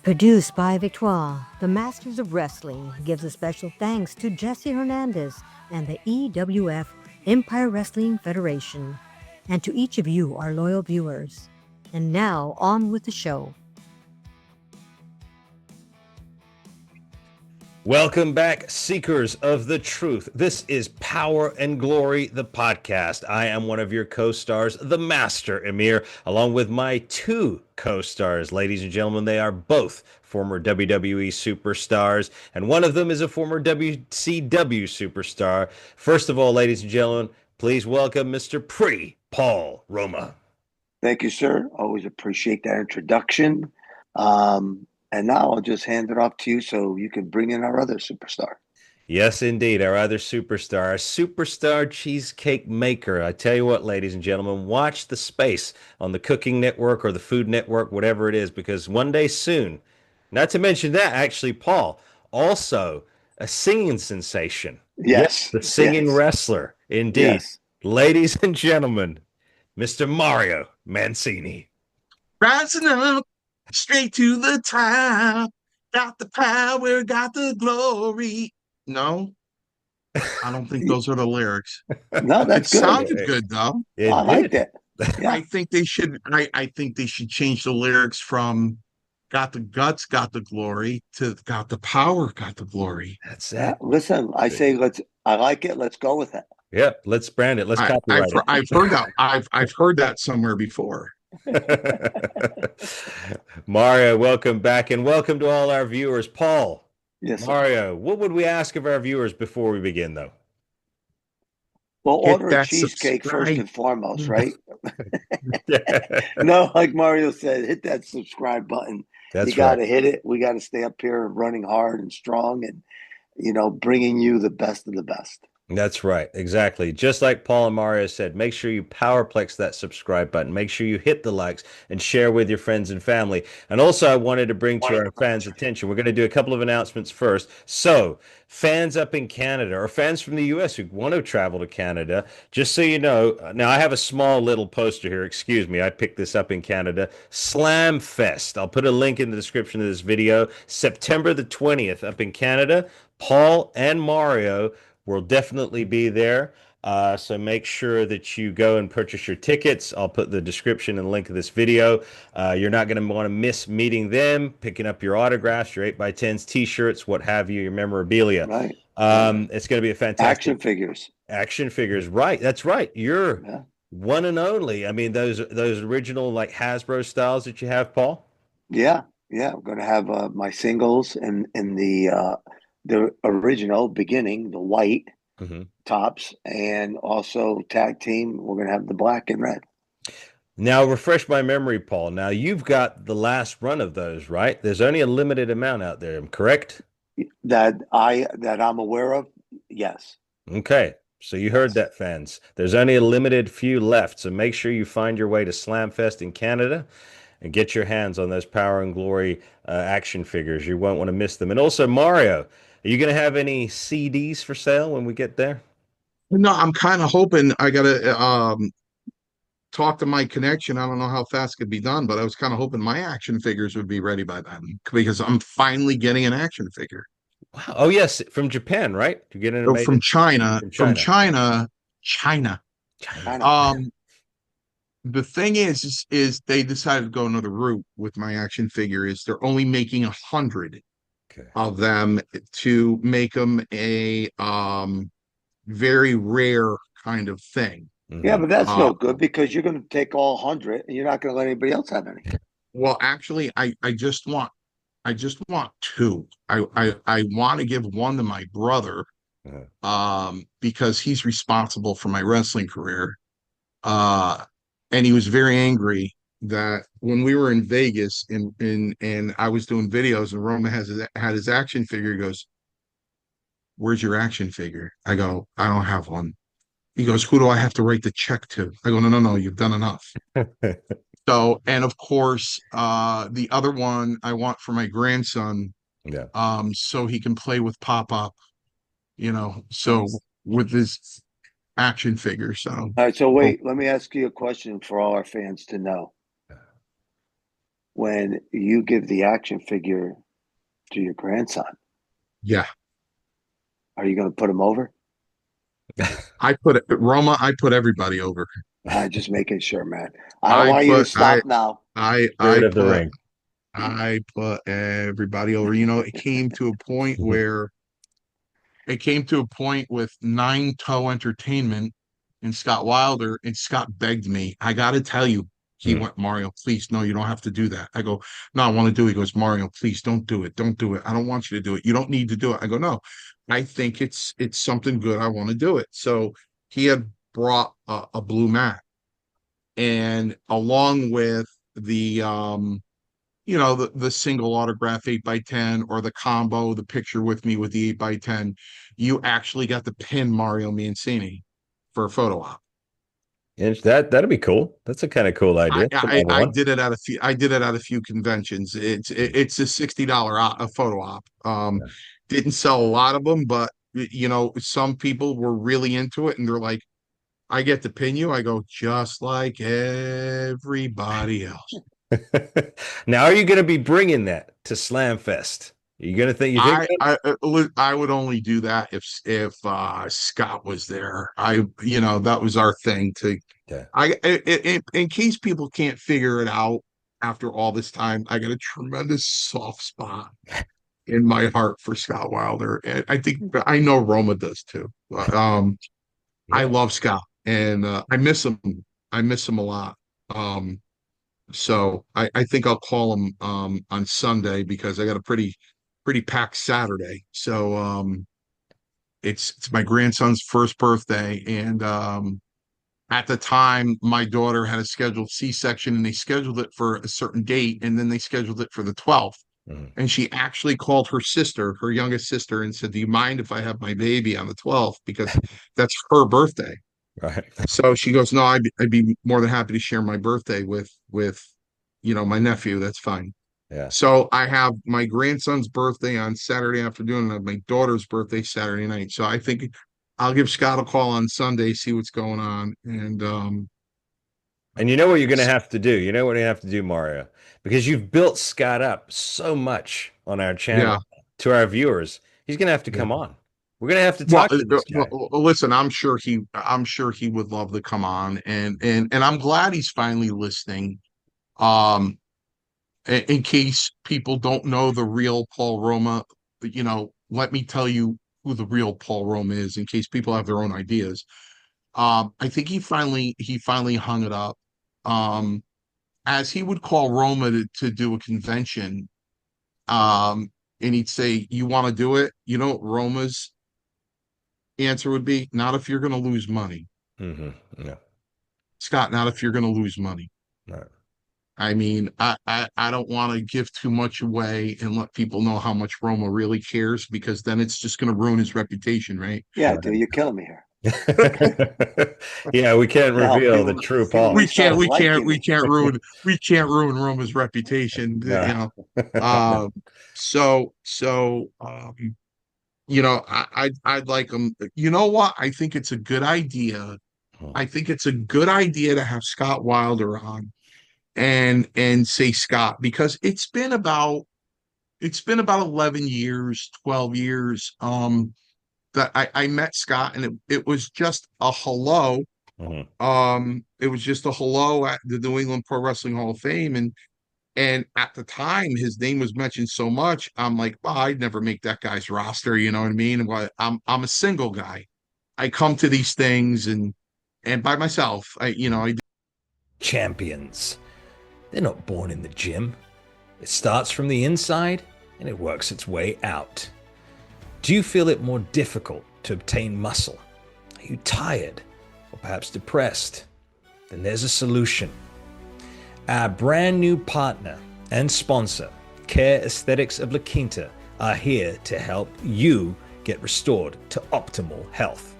Produced by Victoire, the Masters of Wrestling gives a special thanks to Jesse Hernandez and the EWF Empire Wrestling Federation, and to each of you, our loyal viewers. And now, on with the show. Welcome back, seekers of the truth. This is Power and Glory, the podcast. I am one of your co-stars, the Master Emir, along with my two co-stars. Ladies and gentlemen, they are both former WWE superstars, and one of them is a former WCW superstar. First of all, ladies and gentlemen, please welcome Mr. Paul Roma. Thank you, sir. Always appreciate that introduction. And now I'll just hand it off to you so you can bring in our other superstar. Yes, indeed, our other superstar, our superstar cheesecake maker. I tell you what, ladies and gentlemen, watch the space on the Cooking Network or the Food Network, whatever it is, because one day soon, not to mention that, actually, Paul, also a singing sensation. Yes. The singing wrestler, indeed. Yes. Ladies and gentlemen, Mr. Mario Mancini. Rising up, straight to the top. Got the power, got the glory. No, I don't think those are the lyrics. No, that's It good. sounded good though. I like that. Yeah. I think they should. I think they should change the lyrics from "Got the guts, got the glory" to "Got the power, got the glory." That's Yeah. it. Listen, I say I like it. Let's go with it. Yeah, let's brand it. Let's copyright it. I've heard that. I've heard that somewhere before. Mario, welcome back, and welcome to all our viewers. Paul, Yes, Mario, what would we ask of our viewers before we begin, though? Well, Hit order a that cheesecake subscribe. first and foremost, right? No, like Mario said, hit that subscribe button. That's You got to right. hit it. We got to stay up here running hard and strong and, bringing you the best of the best. That's right. Exactly. Just like Paul and Mario said, make sure you powerplex that subscribe button. Make sure you hit the likes and share with your friends and family. And also, I wanted to bring to our fans' attention, we're going to do a couple of announcements first. So, fans up in Canada or fans from the U.S. who want to travel to Canada, just so you know, now I have a small little poster here. Excuse me. I picked this up in Canada. Slam Fest. I'll put a link in the description of this video. September the 20th up in Canada. Paul and Mario will definitely be there. So make sure that you go and purchase your tickets. I'll put the description and link of this video. You're not going to want to miss meeting them, picking up your autographs, your 8x10s, t-shirts, what have you, your memorabilia. Right. It's going to be a fantastic Action figures. Action figures, right? That's right. You're one and only. I mean, those original like Hasbro styles that you have, Paul. Yeah. I'm going to have my singles in the original beginning, the white tops, and also tag team. We're going to have the black and red. Now, refresh my memory, Paul. Now, you've got the last run of those, right? There's only a limited amount out there, correct? That I'm aware of, yes. Okay. So you heard that, fans. There's only a limited few left. So make sure you find your way to Slamfest in Canada and get your hands on those Power and Glory action figures. You won't want to miss them. And also, Mario, are you going to have any CDs for sale when we get there? No, I'm kind of hoping I gotta talk to my connection. I don't know how fast it could be done, but I was kind of hoping my action figures would be ready by then because I'm finally getting an action figure. Wow. Oh, yes, from Japan, right? To get an From China. China. The thing is they decided to go another route with my action figure. Is they're only making 100 of them to make them a very rare kind of thing. Yeah, but that's no good because you're going to take all 100 and you're not going to let anybody else have any. Well, actually, I just want two. I want to give one to my brother, because he's responsible for my wrestling career. And he was very angry that when we were in Vegas and I was doing videos and Roma had his action figure, he goes, "Where's your action figure?" I go, "I don't have one." He goes, "Who do I have to write the check to?" I go, No, you've done enough. So, and of course, the other one I want for my grandson, so he can play with Pop-Up, so with his action figure. So, all right. So wait, let me ask you a question for all our fans to know. when you give the action figure to your grandson. Yeah. Are you going to put him over? I put everybody over. Just making sure, man. I don't want you to stop now. Spirit of the ring. I put everybody over. You know, it came to a point where with Nine Toe Entertainment and Scott Wilder, and Scott begged me, I got to tell you, he went, Mario, please, no, you don't have to do that. I go, no, I want to do it. He goes, Mario, please don't do it. Don't do it. I don't want you to do it. You don't need to do it. I go, no, I think it's something good. I want to do it. So he had brought a blue mat, and along with the the single autograph 8x10 or the combo, the picture with me with the 8x10, you actually got to pin Mario Mancini for a photo op. And that'd be cool. That's a kind of cool idea. I did it at a few conventions. It's a $60 a photo op. Didn't sell a lot of them, but some people were really into it, and they're like, I get to pin you. I go, just like everybody else. Now, are you going to be bringing that to Slam Fest? Are you going to think? I would only do that if Scott was there. That was our thing to. Yeah. In case people can't figure it out after all this time, I got a tremendous soft spot in my heart for Scott Wilder, and I know Roma does too. Yeah. I love Scott, and I miss him. I miss him a lot. So I think I'll call him on Sunday, because I got a pretty packed Saturday. So it's my grandson's first birthday, and at the time my daughter had a scheduled C-section, and they scheduled it for a certain date, and then they scheduled it for the 12th. And she actually called her sister, her youngest sister, and said, do you mind if I have my baby on the 12th, because that's her birthday. Right. So she goes, no, I'd be more than happy to share my birthday with my nephew. That's fine. Yeah. So I have my grandson's birthday on Saturday afternoon, and I have my daughter's birthday Saturday night. So I think I'll give Scott a call on Sunday, see what's going on. And you know what you're going to have to do? You know what you have to do, Mario? Because you've built Scott up so much on our channel to our viewers. He's going to have to come on. We're going to have to talk to this guy. Listen, I'm sure he would love to come on, and I'm glad he's finally listening. In case people don't know the real Paul Roma, let me tell you who the real Paul Roma is, in case people have their own ideas. I think he finally hung it up. As he would call Roma to do a convention, and he'd say, you want to do it? You know what Roma's answer would be? Not if you're going to lose money. No. Scott, not if you're going to lose money. No. I mean, I don't want to give too much away and let people know how much Roma really cares, because then it's just going to ruin his reputation, right? Yeah, dude, you're killing me here. Yeah, we can't reveal the true Paul. We can't ruin Roma's reputation. No. I'd like him. You know what? I think it's a good idea. I think it's a good idea to have Scott Wilder on and say, Scott, because it's been about 11 years, 12 years that I met Scott, and it was just a hello. It was just a hello at the New England Pro Wrestling Hall of Fame, and at the time his name was mentioned so much, I'm like, well, I'd never make that guy's roster, you know what I mean? I'm a single guy. I come to these things and by myself. I champions. They're not born in the gym. It starts from the inside and it works its way out. Do you feel it more difficult to obtain muscle? Are you tired or perhaps depressed? Then there's a solution. Our brand new partner and sponsor, Care Aesthetics of La Quinta, are here to help you get restored to optimal health.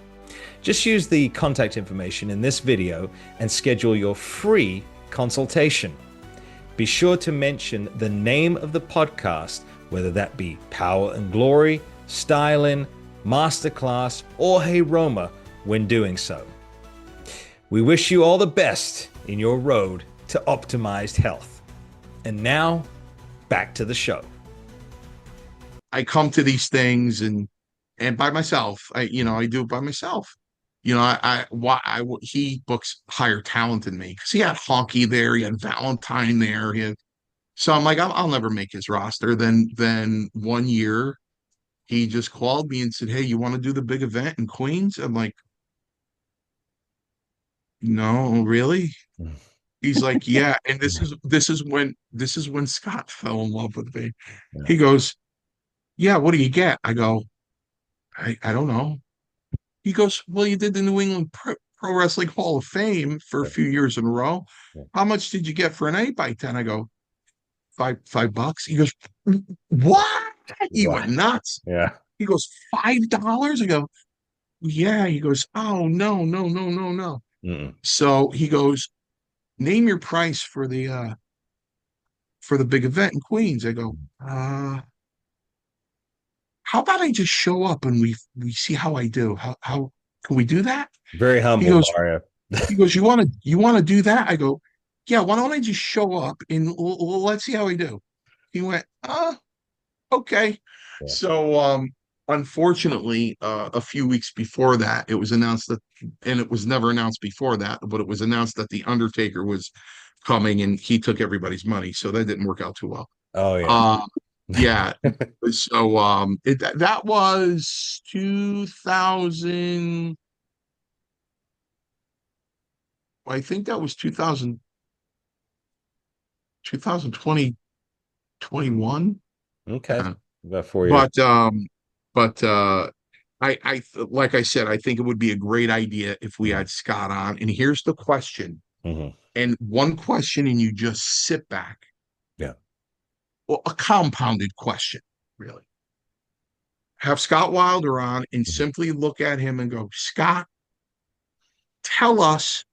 Just use the contact information in this video and schedule your free consultation. Be sure to mention the name of the podcast, whether that be Power and Glory, Styling, Masterclass, or Hey Roma, when doing so. We wish you all the best in your road to optimized health. And now, back to the show. I come to these things and by myself. I do it by myself. He books higher talent than me because he had Honky there, he had Valentine there. So I'm like, I'll never make his roster. Then one year he just called me and said, "Hey, you want to do the big event in Queens?" I'm like, "No, really?" He's like, "Yeah." And this is when Scott fell in love with me. Yeah. He goes, "Yeah, what do you get?" I go, I don't know. He goes, "Well, you did the New England Pro Wrestling Hall of Fame for a few years in a row. How much did you get for an 8x10?" I go, $5. He goes, "What?" He went nuts. Yeah. He goes, $5? I go, "Yeah." He goes, "Oh, no, no, no, no, no." Mm-mm. So he goes, "Name your price for the big event in Queens." I go, "How about I just show up and we see how I do? How can we do that?" Very He humble, goes, Mario. "You want to do that?" I go, "Yeah, why don't I just show up and let's see how I do." He went, okay. Yeah. So unfortunately, a few weeks before that, it was announced that, and it was never announced before that, but it was announced that the Undertaker was coming and he took everybody's money. So that didn't work out too well. Oh yeah. Yeah. So that was 2000. I think that was 2020, 21. Okay. About 4 years. But I like I said, I think it would be a great idea if we had Scott on. And here's the question. Mm-hmm. And one question, and you just sit back. Yeah. Well, a compounded question, really. Have Scott Wilder on and simply look at him and go, "Scott, tell us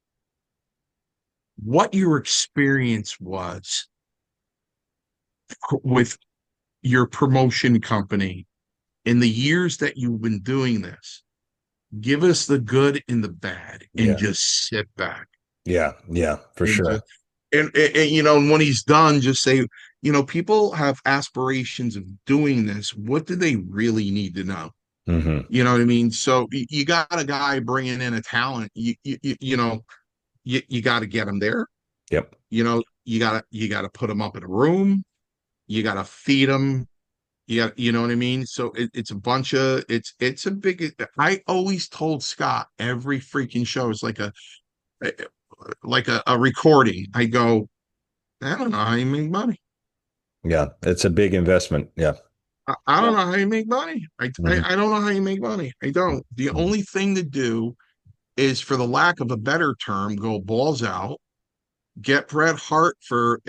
what your experience was with your promotion company in the years that you've been doing this. Give us the good and the bad, and just sit back." Yeah. Yeah. For And sure. just, and when he's done, just say, people have aspirations of doing this. What do they really need to know? Mm-hmm. You know what I mean? So you got a guy bringing in a talent. You got to get him there. Yep. You got to put him up in a room. You got to feed him. You know what I mean? So it's a bunch of it's a big. I always told Scott every freaking show is like a recording. I go, "I don't know how you make money. Yeah. It's a big investment. Yeah. I don't know how you make money. Mm-hmm. I don't know how you make money. I don't. The Mm-hmm. only thing to do is, for the lack of a better term, go balls out, get Bret Hart for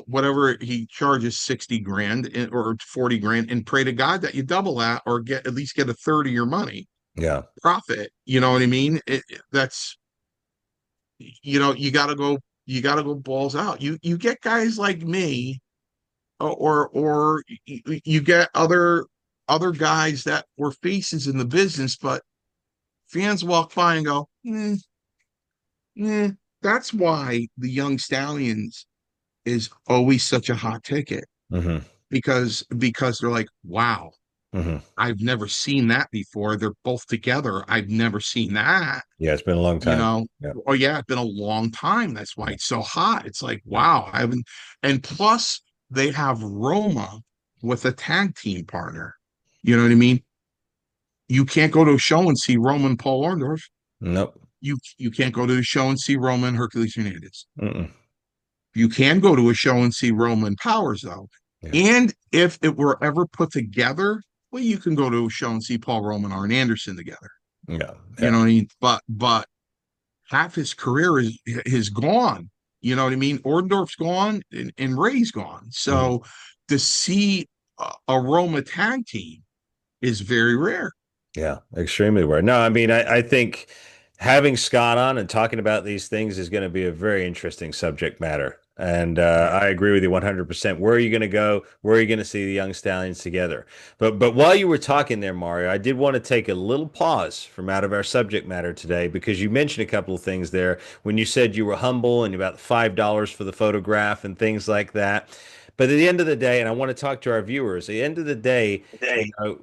whatever he charges, 60 grand or 40 grand, and pray to God that you double that or at least get a third of your money Yeah. profit." You know what I mean? That's you gotta go balls out. You get guys like me, or you get other guys that were faces in the business, but fans walk by and go, That's why the Young Stallions is always such a hot ticket, Mm-hmm. because they're like, "Wow, Mm-hmm. I've never seen that before. They're both together. I've never seen that." Yeah. It's been a long time. Yeah. Oh yeah, it's been a long time. That's why it's so hot. It's like, wow, I haven't. And plus, they have Roma with a tag team partner. You know what I mean? You can't go to a show and see Roma and Paul Orndorff. Nope. You can't go to a show and see Roma and Hercules Hernandez. Mm-mm. You can go to a show and see Roma and Powers, though. Yeah. And if it were ever put together, well, you can go to a show and see Paul Roma and Arn Anderson together. Yeah. You know what I mean? But half his career is gone. You know what I mean? Orndorff's gone and Ray's gone. So to see a Roma tag team is very rare. Yeah, extremely rare. No, I mean, I think having Scott on and talking about these things is going to be a very interesting subject matter And I agree with you 100%. Where are you going to go? Where are you going to see the young stallions together? But while you were talking there, Mario, I did want to take a little pause from out of our subject matter today because you mentioned a couple of things there when you said you were humble and about $5 for the photograph and things like that. But at the end of the day, and I want to talk to our viewers, at the end of the day,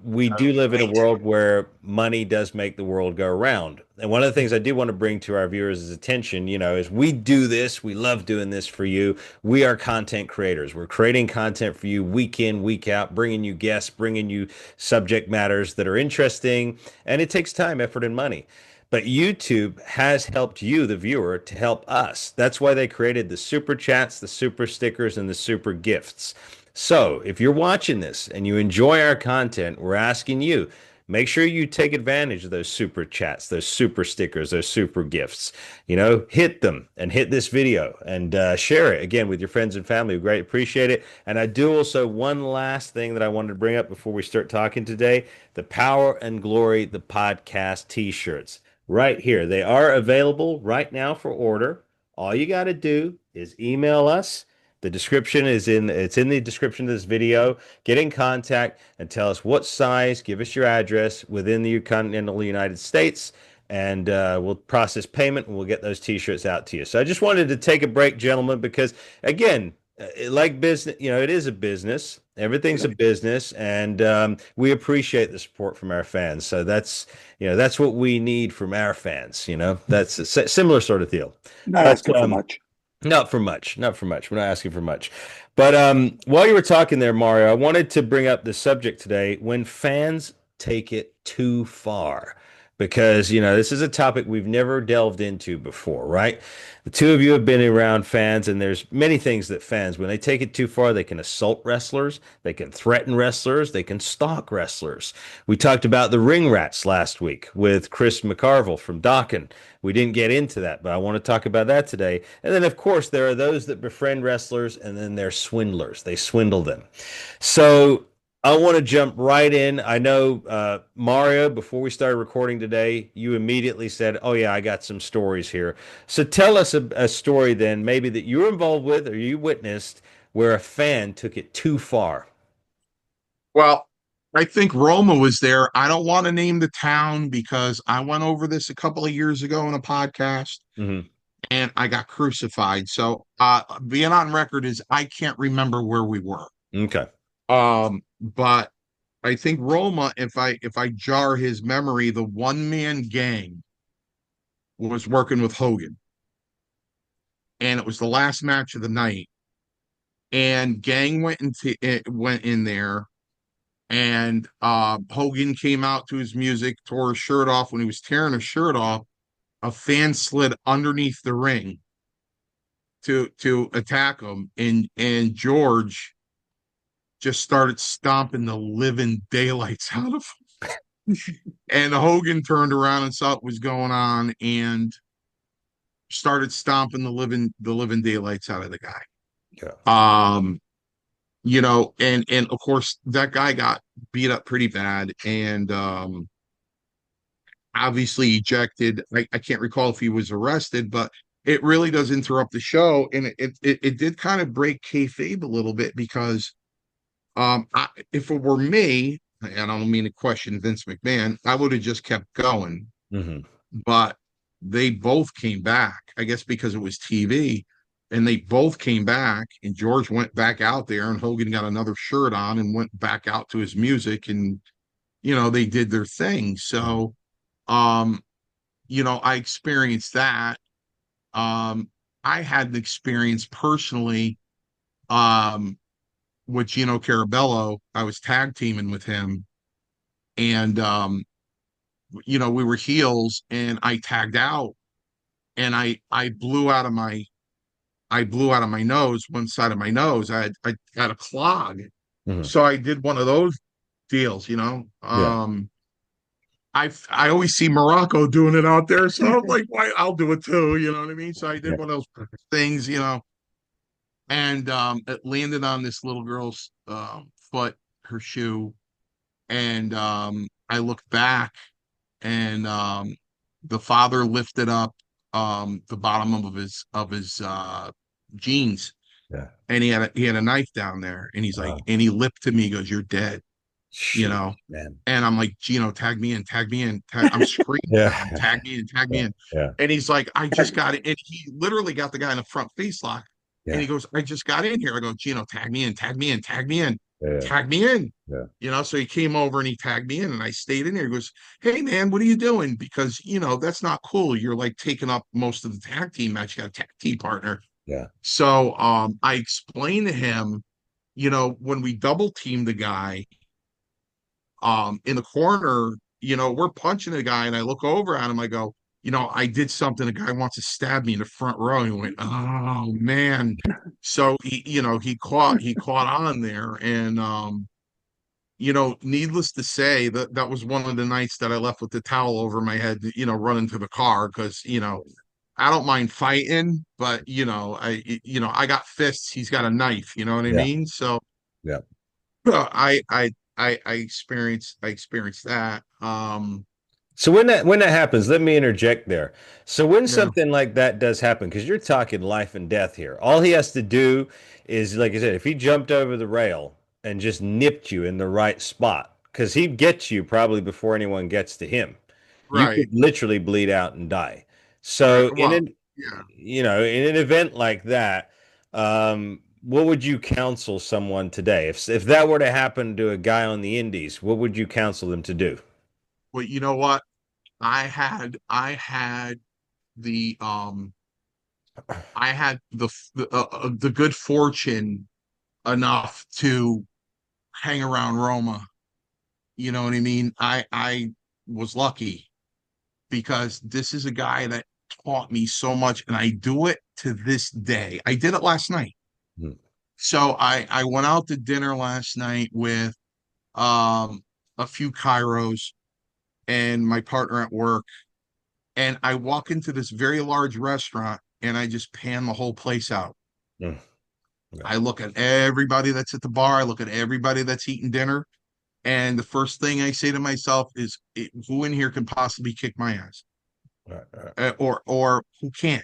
we do live in a world where money does make the world go round. And one of the things I do want to bring to our viewers' attention, is we do this. We love doing this for you. We are content creators. We're creating content for you week in, week out, bringing you guests, bringing you subject matters that are interesting. And it takes time, effort, and money. But YouTube has helped you, the viewer, to help us. That's why they created the super chats, the super stickers, and the super gifts. So if you're watching this and you enjoy our content, we're asking you, make sure you take advantage of those super chats, those super stickers, those super gifts. Hit them and hit this video and share it again with your friends and family. We greatly appreciate it. And I do also one last thing that I wanted to bring up before we start talking today: the Power and Glory, the podcast t-shirts right here. They are available right now for order. All you got to do is email us. The description it's in the description of this video. Get in contact and tell us what size, give us your address within the continental United States, and we'll process payment and we'll get those t-shirts out to you. So I just wanted to take a break, gentlemen, because again, like business, it is a business. Everything's a business, and we appreciate the support from our fans. So that's what we need from our fans. That's a similar sort of deal. Not asking for much. Not for much. Not for much. We're not asking for much. But while you were talking there, Mario, I wanted to bring up the subject today: when fans take it too far. Because, this is a topic we've never delved into before, right? The two of you have been around fans, and there's many things that fans, when they take it too far, they can assault wrestlers, they can threaten wrestlers, they can stalk wrestlers. We talked about the ring rats last week with Chris McCarville from Dawkins. We didn't get into that, but I want to talk about that today. And then, of course, there are those that befriend wrestlers, and then they're swindlers. They swindle them. So I want to jump right in. I know, Mario, before we started recording today, you immediately said, oh, yeah, I got some stories here. So tell us a story then, maybe that you were involved with or you witnessed, where a fan took it too far. Well, I think Roma was there. I don't want to name the town because I went over this a couple of years ago in a podcast and I got crucified. So being on record is I can't remember where we were. Okay. But I think Roma, if I jar his memory, the one man gang was working with Hogan. And it was the last match of the night. And gang went in there, and Hogan came out to his music, tore his shirt off. When he was tearing his shirt off, a fan slid underneath the ring to attack him, and George just started stomping the living daylights out of him. And Hogan turned around and saw what was going on and started stomping the living daylights out of the guy. Yeah. And of course that guy got beat up pretty bad and obviously ejected. I can't recall if he was arrested, but it really does interrupt the show, and it did kind of break kayfabe a little bit because if it were me, and I don't mean to question Vince McMahon, I would have just kept going. But they both came back, I guess because it was TV, and they both came back, and George went back out there, and Hogan got another shirt on and went back out to his music, and they did their thing. So I experienced that. I had the experience personally with Gino Carabello. I was tag teaming with him, and we were heels, and I tagged out, and I blew out of my nose, one side of my nose. I had a clog. So I did one of those deals. Yeah. I always see Morocco doing it out there, so I'm like, why? I'll do it too. You know what I mean? So I did one of those things, and it landed on this little girl's foot, her shoe, and I looked back, and the father lifted up the bottom of his jeans, Yeah. and he had a knife down there, and he's like, and he lipped to me, he goes, "You're dead," you Shoot, know. man. And I'm like, Gino, tag me in, tag me in. I'm screaming Yeah. at him, tag me in, tag me Yeah. in. Yeah. And he's like, I just got it. And he literally got the guy in the front face lock. And Yeah. he goes, I just got in here. I go, Gino, tag me in, tag me in, tag me in, Yeah. tag me in. Yeah. So he came over and he tagged me in, and I stayed in there. He goes, "Hey man, what are you doing? Because that's not cool. You're like taking up most of the tag team match. You got a tag team partner." Yeah. So I explained to him, when we double teamed the guy, in the corner, we're punching a guy, and I look over at him, I go, I did something. The guy wants to stab me in the front row. He went, "Oh man." So he caught on there, and needless to say, that was one of the nights that I left with the towel over my head, running to the car, because I don't mind fighting, but I got fists, he's got a knife, you know what I Yeah. mean? So Yeah. I experienced that. So when that happens, let me interject there. So when Yeah, something like that does happen, because you're talking life and death here, all he has to do is, like I said, if he jumped over the rail and just nipped you in the right spot, because he'd get you probably before anyone gets to him, you right. could literally bleed out and die. So Well, yeah. in an event like that, what would you counsel someone today if that were to happen to a guy on the Indies? What would you counsel them to do? Well, you know what? I had the I had the good fortune enough to hang around Roma. You know what I mean? I was lucky, because this is a guy that taught me so much, and I do it to this day. I did it last night. Hmm. So I went out to dinner last night with a few Kairos and my partner at work, and I walk into this very large restaurant, and I just pan the whole place out. Hmm. Yeah. I look at everybody that's at the bar, I look at everybody that's eating dinner, and the first thing I say to myself is, who in here can possibly kick my ass? Right, right. Or who can't?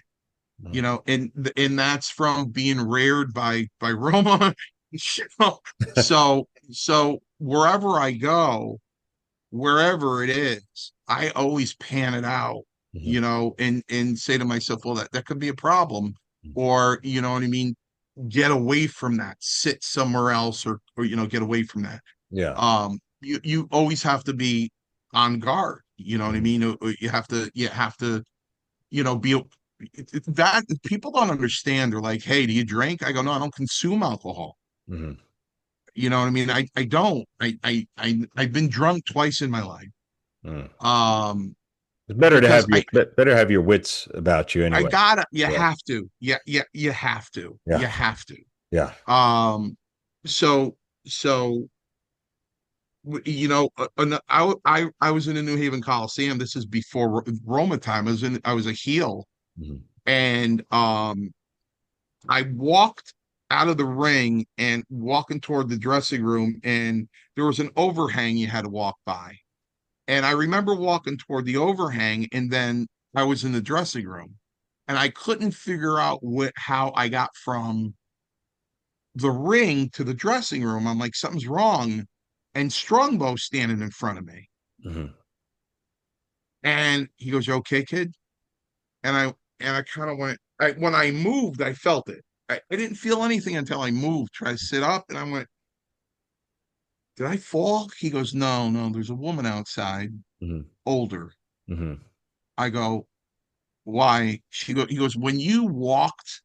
Mhm. And that's from being reared by Roma. you know? So wherever I go, wherever it is, I always pan it out, Mhm. and say to myself, well, that could be a problem, or you know what I mean, get away from that, sit somewhere else, or get away from that. Yeah. You always have to be on guard. You know what I Mhm. mean? You have to be that people don't understand. They're like, "Hey, do you drink?" I go, "No, I don't consume alcohol." Mhm. You know what I mean? I don't. I've been drunk twice in my life. Mm. Um, It's better to because have better have your wits about you I anyway. gotta, you Yeah. have to. Yeah, yeah, you have to. Yeah. You have to. Yeah. Um, so so I was in the New Haven Coliseum. This is before Roma time. I was a heel, Mhm. and I walked out of the ring and walking toward the dressing room, and there was an overhang you had to walk by. And I remember walking toward the overhang, and then I was in the dressing room, and I couldn't figure out how I got from the ring to the dressing room. I'm like, something's wrong. And Strongbow's standing in front of me. Mhm. And he goes, "You okay, kid?" And I kind of when I moved, I felt it. I didn't feel anything until I moved, tried to sit up, and I went, "Did I fall?" He goes, "No, no, there's a woman outside, Mhm. older." Mhm. I go, "Why?" He goes, "When you walked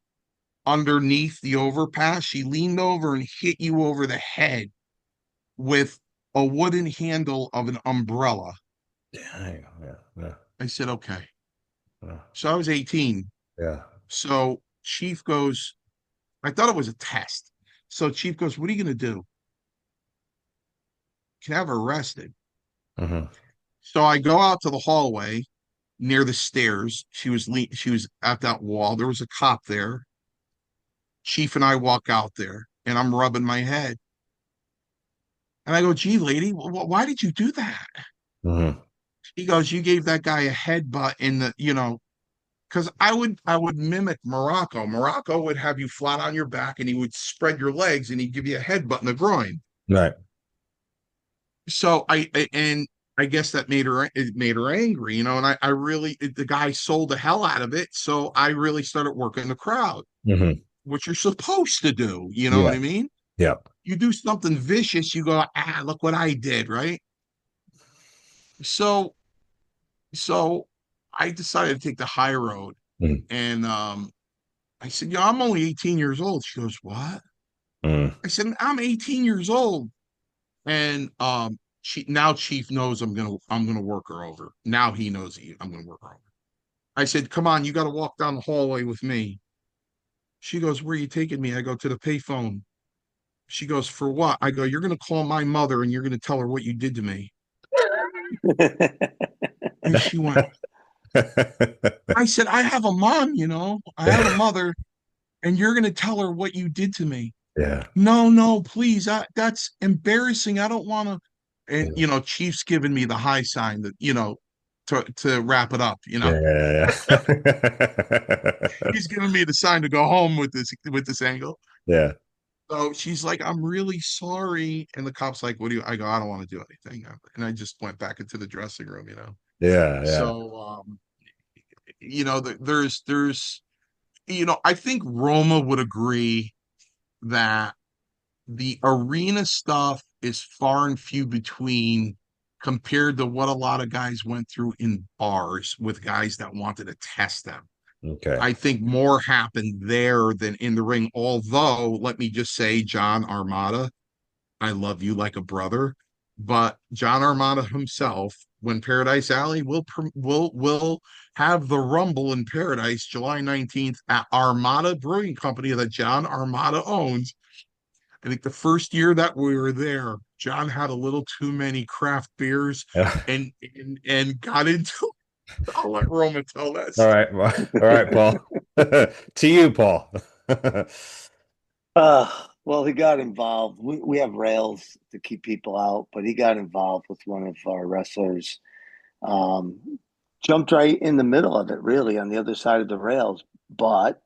underneath the overpass, she leaned over and hit you over the head with a wooden handle of an umbrella." Yeah. Yeah. Yeah. I said, "Okay." Yeah. So I was 18. Yeah. So Chief goes, I thought it was a test. So Chief goes, "What are you going to do?" Can have her arrested. Mhm. So I go out to the hallway near the stairs. She was at that wall. There was a cop there. Chief and I walk out there, and I'm rubbing my head. And I go, "Gee, lady, why did you do that?" Mhm. He goes, "You gave that guy a headbutt in the." because I would mimic Morocco. Morocco would have you flat on your back and he would spread your legs and he'd give you a headbutt in the groin. Right. So I guess that made her angry, you know, and I really the guy sold the hell out of it. So I really started working the crowd, Mm-hmm. what you're supposed to do, you know what Yeah. I mean? Yeah. You do something vicious, you go, look what I did, right? So so I decided to take the high road. Mm. And I said, yeah, I'm only 18 years old. She goes, what? Mm. I said, I'm 18 years old. And Chief knows I'm gonna work her over. Now he knows I'm gonna work her over. I said, come on, you gotta walk down the hallway with me. She goes, where are you taking me? I go, to the payphone. She goes, for what? I go, you're gonna call my mother and you're gonna tell her what you did to me. And she went, I said, I have a mom, you know, I have a mother, and you're gonna tell her what you did to me. Yeah. No, no, please. That's embarrassing. I don't want to. And Yeah. Chief's giving me the high sign that, to wrap it up. Yeah. He's giving me the sign to go home with this angle. Yeah. So she's like, I'm really sorry. And the cop's like, what do you? I go, I don't want to do anything. And I just went back into the dressing room. Yeah. Yeah. So there's I think Roma would agree that the arena stuff is far and few between compared to what a lot of guys went through in bars with guys that wanted to test them. Okay. I think more happened there than in the ring. Although, let me just say, John Armada, I love you like a brother, but John Armada himself, when Paradise Alley will have the Rumble in Paradise July 19th at Armada Brewing Company that John Armada owns. I think the first year that we were there, John had a little too many craft beers and got into. I'll let Roma tell that All story. right. All right, Paul. To you, Paul. Well, he got involved. We have rails to keep people out, but he got involved with one of our wrestlers. Jumped right in the middle of it, really, on the other side of the rails. But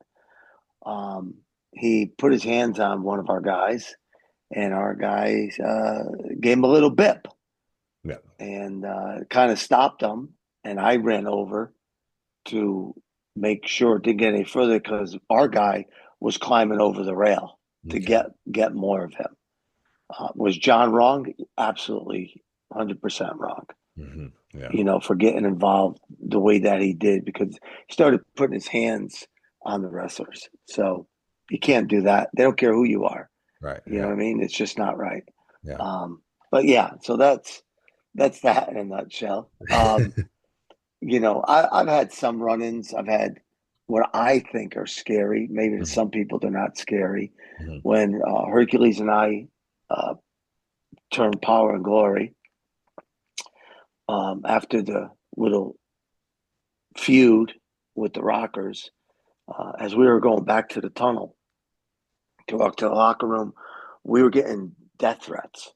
he put his hands on one of our guys, and our guy gave him a little bip. Yeah. And kind of stopped him. And I ran over to make sure it didn't get any further because our guy was climbing over the rail to get more of him. Was John wrong? Absolutely, 100% wrong. Mm-hmm. Yeah. For getting involved the way that he did because he started putting his hands on the wrestlers. So you can't do that. They don't care who you are. Right. You know what I mean? It's just not right. Yeah. But yeah, so that's that in a nutshell. I've had some run-ins. I've had what I think are scary. Maybe to some people they're not scary. Mm-hmm. When Hercules and I turned Power and Glory after the little feud with the Rockers, as we were going back to the tunnel to walk to the locker room, we were getting death threats.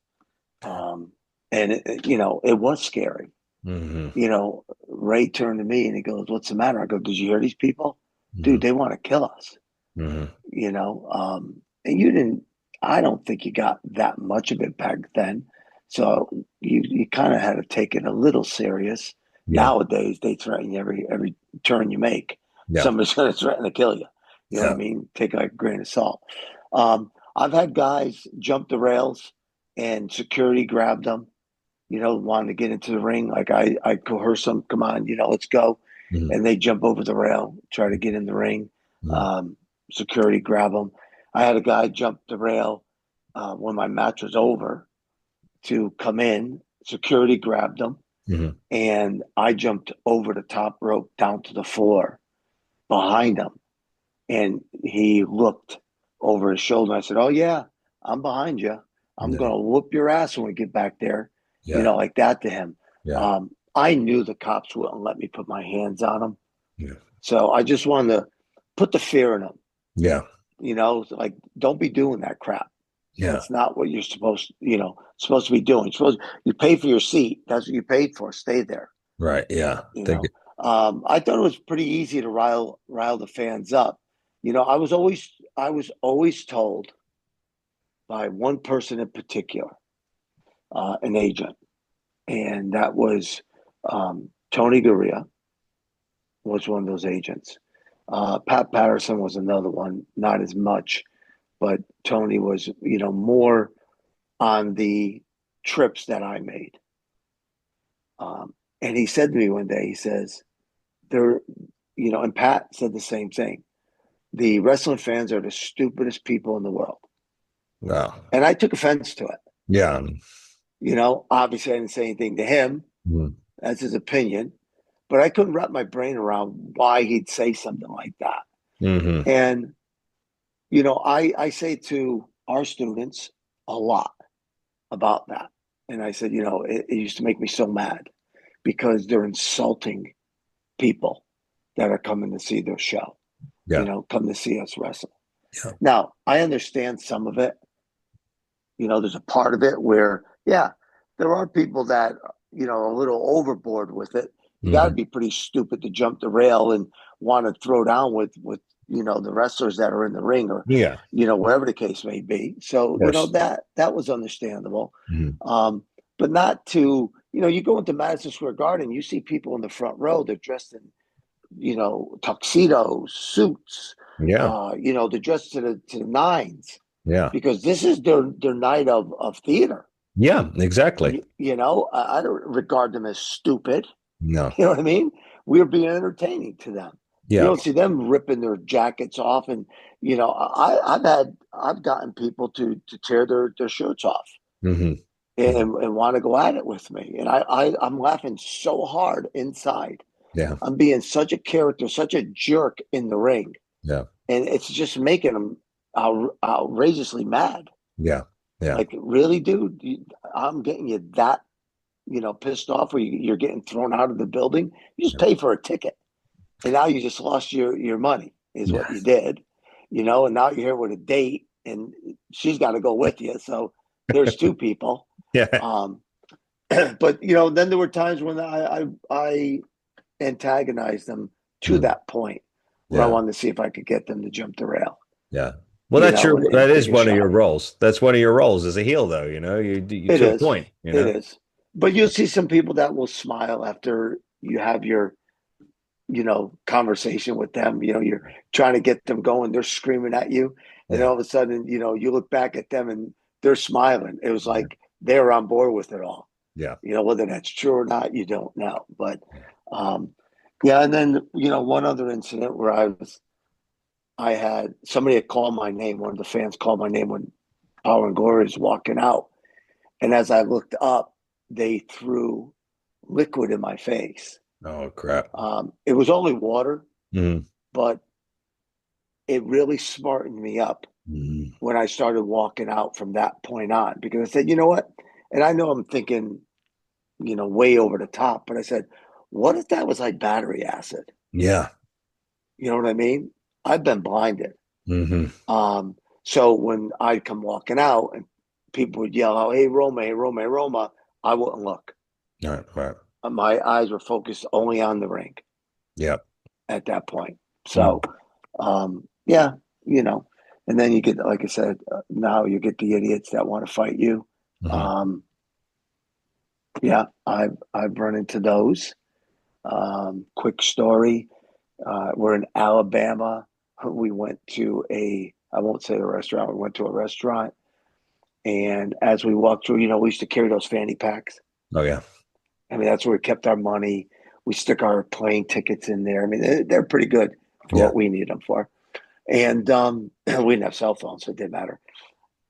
And it was scary. Mm-hmm. Ray turned to me and he goes, "What's the matter?" I go, "Did you hear these people? Mm-hmm. Dude, they want to kill us." Mm-hmm. And you didn't. I don't think you got that much of it back then, so you kind of had to take it a little serious. Yeah. Nowadays, they threaten you every turn you make. Yeah. Somebody's going to threaten to kill you. You know what I mean? Take it like a grain of salt. I've had guys jump the rails and security grabbed them. Wanting to get into the ring. Like I coerce them, come on, let's go. Mm-hmm. And they jump over the rail, try to get in the ring. Mm-hmm. Security grab them. I had a guy jump the rail when my match was over to come in. Security grabbed him. Mm-hmm. And I jumped over the top rope down to the floor behind him. And he looked over his shoulder. I said, "Oh, yeah, I'm behind you. I'm going to whoop your ass when we get back there." Yeah. Like that to him. Yeah. I knew the cops wouldn't let me put my hands on him. Yeah. So I just wanted to put the fear in them. Yeah. Like, don't be doing that crap. Yeah. That's not what you're supposed to be doing. You pay for your seat. That's what you paid for. Stay there. Right. Yeah. I thought it was pretty easy to rile the fans up. I was always told by one person in particular, an agent, and that was Tony Gurria was one of those agents. Pat Patterson was another one, not as much, but Tony was, more on the trips that I made. And he said to me one day, he says, "There, and Pat said the same thing. The wrestling fans are the stupidest people in the world." Wow. And I took offense to it. Yeah. Obviously I didn't say anything to him. That's his opinion. But I couldn't wrap my brain around why he'd say something like that. And, I say to our students a lot about that. And I said, it used to make me so mad because they're insulting people that are coming to see their show, come to see us wrestle. Yeah. Now, I understand some of it. There's a part of it where, there are people that, are a little overboard with it. You got to be pretty stupid to jump the rail and want to throw down with the wrestlers that are in the ring or, wherever the case may be. So, that was understandable. But not to, you go into Madison Square Garden, you see people in the front row, they're dressed in, tuxedos, suits. They're dressed to the nines. Yeah. Because this is their night of theater. Yeah, exactly. I don't regard them as stupid. No. You know what I mean? We're being entertaining to them. Yeah. You don't see them ripping their jackets off. And, I've gotten people to tear their shirts off and want to go at it with me. And I'm laughing so hard inside. Yeah. I'm being such a character, such a jerk in the ring. Yeah. And it's just making them outrageously mad. Yeah. Yeah. Like, really, dude? I'm getting you that, pissed off where you're getting thrown out of the building. You just pay for a ticket. And now you just lost your money is what you did, and now you're here with a date and she's got to go with you. So there's two people. Yeah. But, then there were times when I antagonized them to that point where I wanted to see if I could get them to jump the rail. Yeah. Well, that is one of your roles. That's one of your roles as a heel, though. You to a point. It is. But you'll see some people that will smile after you have your, conversation with them. You're trying to get them going. They're screaming at you. And then all of a sudden, you look back at them and they're smiling. It was like they were on board with it all. Yeah. Whether that's true or not, you don't know. But, and then, one other incident where I had somebody had called my name. One of the fans called my name when Power and Glory was walking out. And as I looked up, they threw liquid in my face. Oh, crap. It was only water, but it really smartened me up when I started walking out from that point on. Because I said, you know what? And I know I'm thinking, way over the top. But I said, what if that was like battery acid? Yeah. You know what I mean? I've been blinded. So when I'd come walking out and people would yell out, "Hey, Roma, hey, Roma, hey, Roma," I wouldn't look. Right. My eyes were focused only on the ring. Yeah. At that point. So, and then you get, like I said, now you get the idiots that want to fight you. I've run into those. Quick story. We're in Alabama. We went to I won't say the restaurant. We went to a restaurant. And as we walked through, we used to carry those fanny packs. Oh, yeah. I mean, that's where we kept our money. We stuck our plane tickets in there. I mean, they're pretty good for what we need them for. And we didn't have cell phones, so it didn't matter.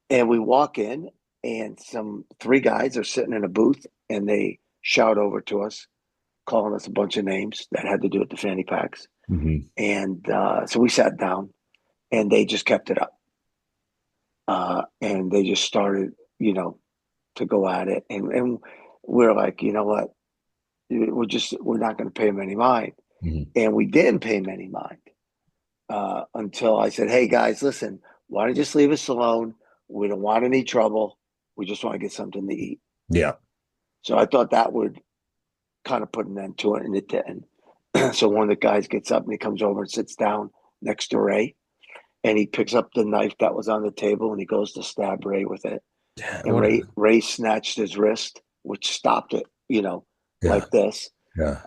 And we walk in, and three guys are sitting in a booth, and they shout over to us, calling us a bunch of names that had to do with the fanny packs. And so we sat down, and they just kept it up. And they just started, to go at it. And we're like, you know what? We're not going to pay them any mind. And we didn't pay them any mind until I said, "Hey, guys, listen, why don't you just leave us alone? We don't want any trouble. We just want to get something to eat." Yeah. So I thought that would kind of put an end to it, and it didn't. So one of the guys gets up and he comes over and sits down next to Ray, and he picks up the knife that was on the table and he goes to stab Ray with it. Yeah, And Ray snatched his wrist, which stopped it, like this. Yeah.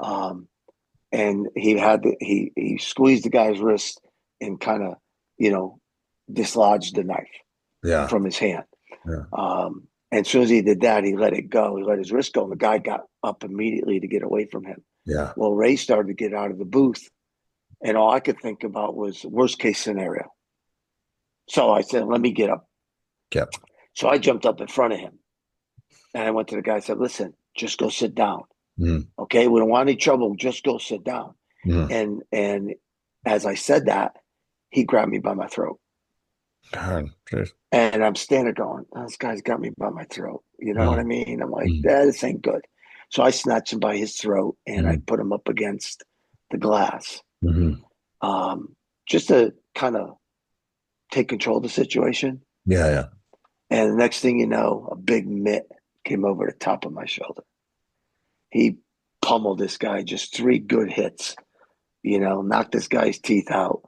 And he squeezed the guy's wrist and kind of, dislodged the knife from his hand. Yeah. And as soon as he did that, he let it go. He let his wrist go, and the guy got up immediately to get away from him. Yeah. Well, Ray started to get out of the booth, and all I could think about was worst case scenario. So I said, let me get up. Yep. So I jumped up in front of him, and I went to the guy and said, listen, just go sit down. Okay, we don't want any trouble. Just go sit down. And as I said that, he grabbed me by my throat. And I'm standing going, this guy's got me by my throat. You know what I mean? I'm like, this ain't good. So I snatched him by his throat and I put him up against the glass, just to kind of take control of the situation. Yeah. And the next thing you know, a big mitt came over the top of my shoulder. He pummeled this guy, just 3 good hits, knocked this guy's teeth out.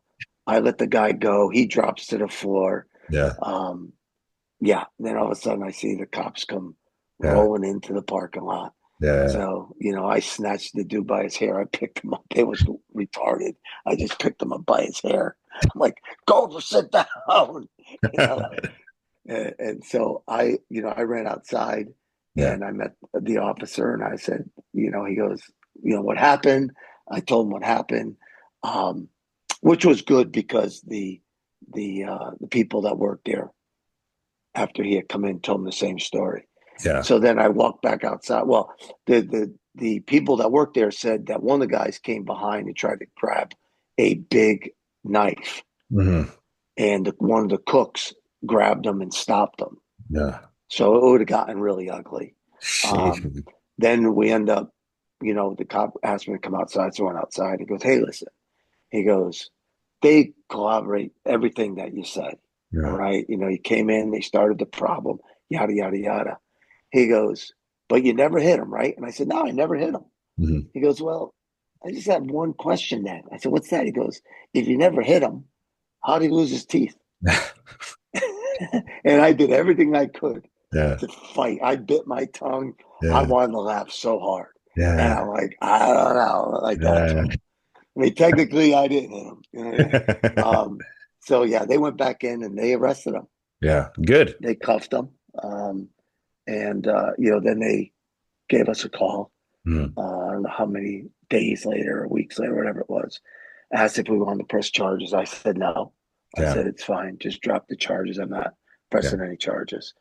I let the guy go. He drops to the floor. Yeah. Then all of a sudden I see the cops come rolling into the parking lot. Yeah. So, I snatched the dude by his hair. I picked him up. It was retarded. I just picked him up by his hair. I'm like, go sit down. And so I ran outside and I met the officer and I said, he goes, what happened? I told him what happened, which was good because the people that worked there after he had come in told him the same story. Yeah. So then I walked back outside. Well, the people that worked there said that one of the guys came behind and tried to grab a big knife, and one of the cooks grabbed him and stopped him. Yeah. So it would have gotten really ugly. Then we end up, the cop asked me to come outside, so I went outside. He goes, hey, listen. He goes, they corroborate everything that you said. Yeah. All right. You came in, they started the problem, yada, yada, yada. He goes, but you never hit him, right? And I said, no, I never hit him. He goes, well, I just have one question then. I said, what's that? He goes, if you never hit him, how did he lose his teeth? And I did everything I could to fight. I bit my tongue. Yeah. I wanted to laugh so hard. Yeah. And I'm like, I don't know. Like that. I mean, technically, I didn't hit him. You know? So, they went back in and they arrested him. Yeah, good. They cuffed him. And then they gave us a call. I don't know how many days later or weeks later, whatever it was, asked if we wanted to press charges. I said no. I said, it's fine. Just drop the charges. I'm not pressing any charges.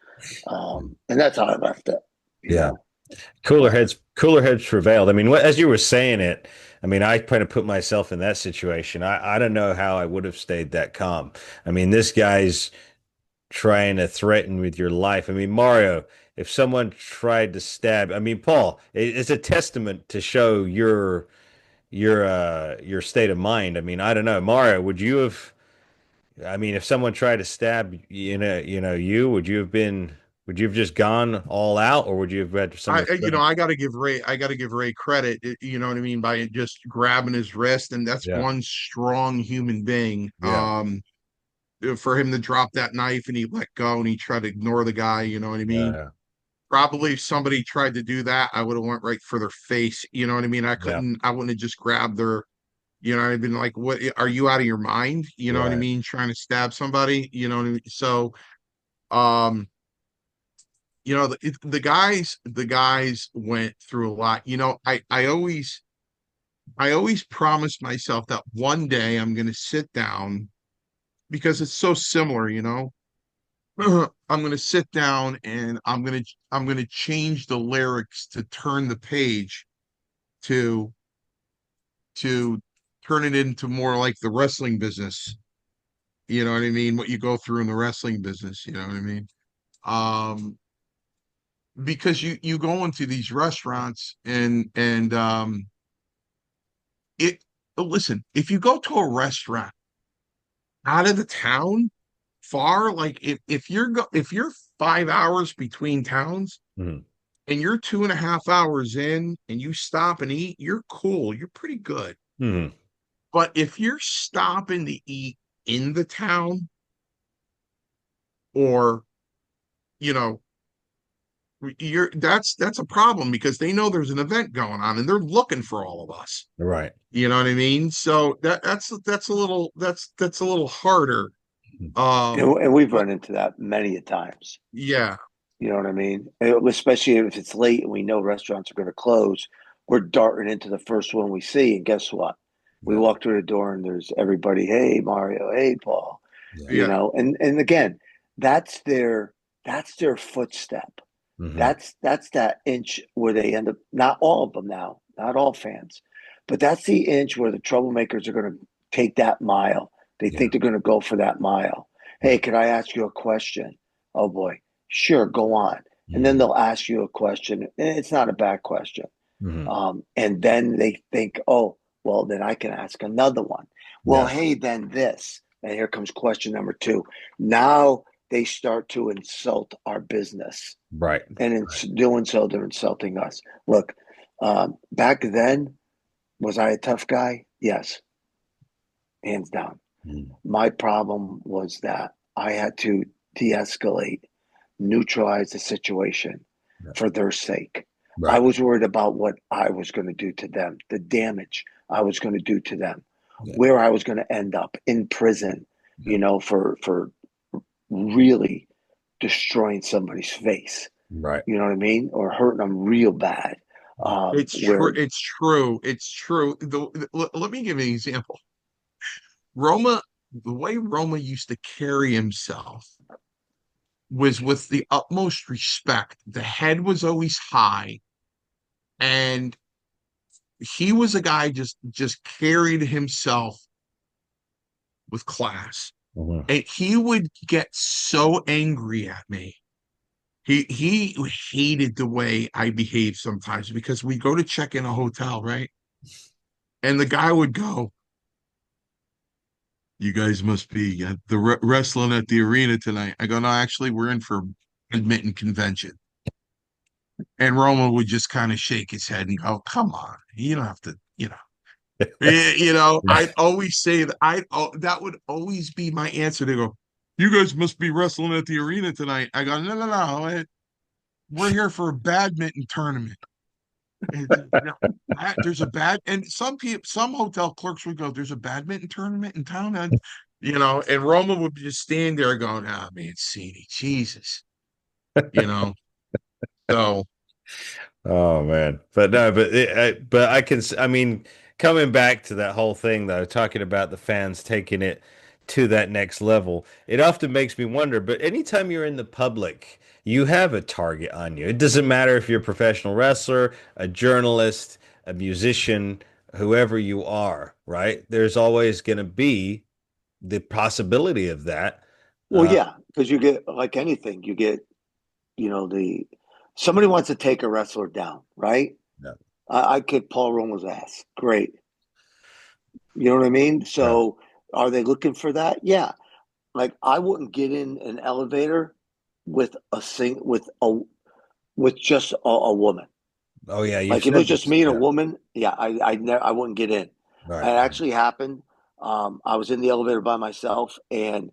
And that's how I left it. You know? Cooler heads prevailed. I mean, as you were saying it, I mean, I kind of put myself in that situation. I don't know how I would have stayed that calm. I mean, this guy's trying to threaten with your life. I mean, Mario, if someone tried to stab, I mean, Paul, it's a testament to show your state of mind. I mean, I don't know, Mario, would you have? I mean, if someone tried to stab, would you have just gone all out, or would you have had some? I got to give Ray credit. You know what I mean, by just grabbing his wrist, and that's one strong human being. Yeah. For him to drop that knife and he let go and he tried to ignore the guy. You know what I mean? Yeah. Probably if somebody tried to do that, I would have went right for their face. You know what I mean? I wouldn't have just grabbed their. I've been like, what, are you out of your mind? You know what I mean? Trying to stab somebody, you know what I mean? So, the guys went through a lot. I always promised myself that one day I'm going to sit down because it's so similar, I'm going to sit down and I'm going to change the lyrics to turn the page to turn it into more like the wrestling business. You know what I mean? What you go through in the wrestling business, you know what I mean? Because you go into these restaurants and listen, if you go to a restaurant out of the town far, like if you're 5 hours between towns and you're 2.5 hours in and you stop and eat, you're cool, you're pretty good. Mm-hmm. But if you're stopping to eat in the town, or you know, that's a problem, because they know there's an event going on and they're looking for all of us. Right. You know what I mean? So that's a little harder. And we've But run into that many a times. yeah, You know what I mean? Especially if it's late and we know restaurants are going to close, we're darting into the first one we see, and guess what? We Yeah. walk through the door and there's everybody. Hey, Mario. Hey, Paul. Yeah. You yeah, know, and again, that's their that's their footstep. Mm-hmm. That's that inch where they end up. Not all of them now, not all fans, but that's the inch where the troublemakers are going to take that mile. They Yeah. think they're going to go for that mile. Yeah. Hey, can I ask you a question? Oh boy, sure, go on. And then Mm-hmm. they'll ask you a question, and it's not a bad question. Mm-hmm. And then they think, oh, well, then I can ask another one. Well, Yeah. hey, then this. And here comes question number two. Now they start to insult our business. Right. And in Right. doing so, they're insulting us. Look, back then, was I a tough guy? Yes, hands down. Mm-hmm. My problem was that I had to de escalate, neutralize the situation Yeah. for their sake. I Right. was worried about what I was going to do to them, the damage I was going to do to them, Yeah. where I was going to end up in prison, Yeah. for really destroying somebody's face. Right. You know what I mean? Or hurting them real bad. it's true. Where It's true. It's true. Let me give you an example. Roma, the way Roma used to carry himself was with the utmost respect. The head was always high, and he was a guy just carried himself with class. Mm-hmm. And he would get so angry at me. He hated the way I behaved sometimes, because we go to check in a hotel, right? And the guy would go, "You guys must be at the wrestling at the arena tonight." I go, "No, actually, we're in for badminton convention." And Roma would just kind of shake his head and go, "Come on, you don't have to, you know." Yeah. I'd always say that that would always be my answer. They go, "You guys must be wrestling at the arena tonight." I go, "No, no, no. We're here for a badminton tournament." There's a bad, and some hotel clerks would go, "There's a badminton tournament in town," and Roma would just stand there going, "Ah, man, Mancini, Jesus," you know. So Oh man, but no, but I can. I mean, coming back to that whole thing though, talking about the fans taking it to that next level, it often makes me wonder. But anytime you're in the public, you have a target on you. It doesn't matter if you're a professional wrestler, a journalist, a musician, whoever you are, right? There's always going to be the possibility of that. well, Uh, yeah, because you get like anything, you get the somebody wants to take a wrestler down, right? yeah, I kick Paul Roma's ass. Great. You know what I mean? yeah, So are they looking for that? Yeah. Like I wouldn't get in an elevator with a sing with just a woman. oh yeah, you've Like if it was said just this. me and a Yeah, woman, yeah, I wouldn't get in. It right. actually happened. I was in the elevator by myself, and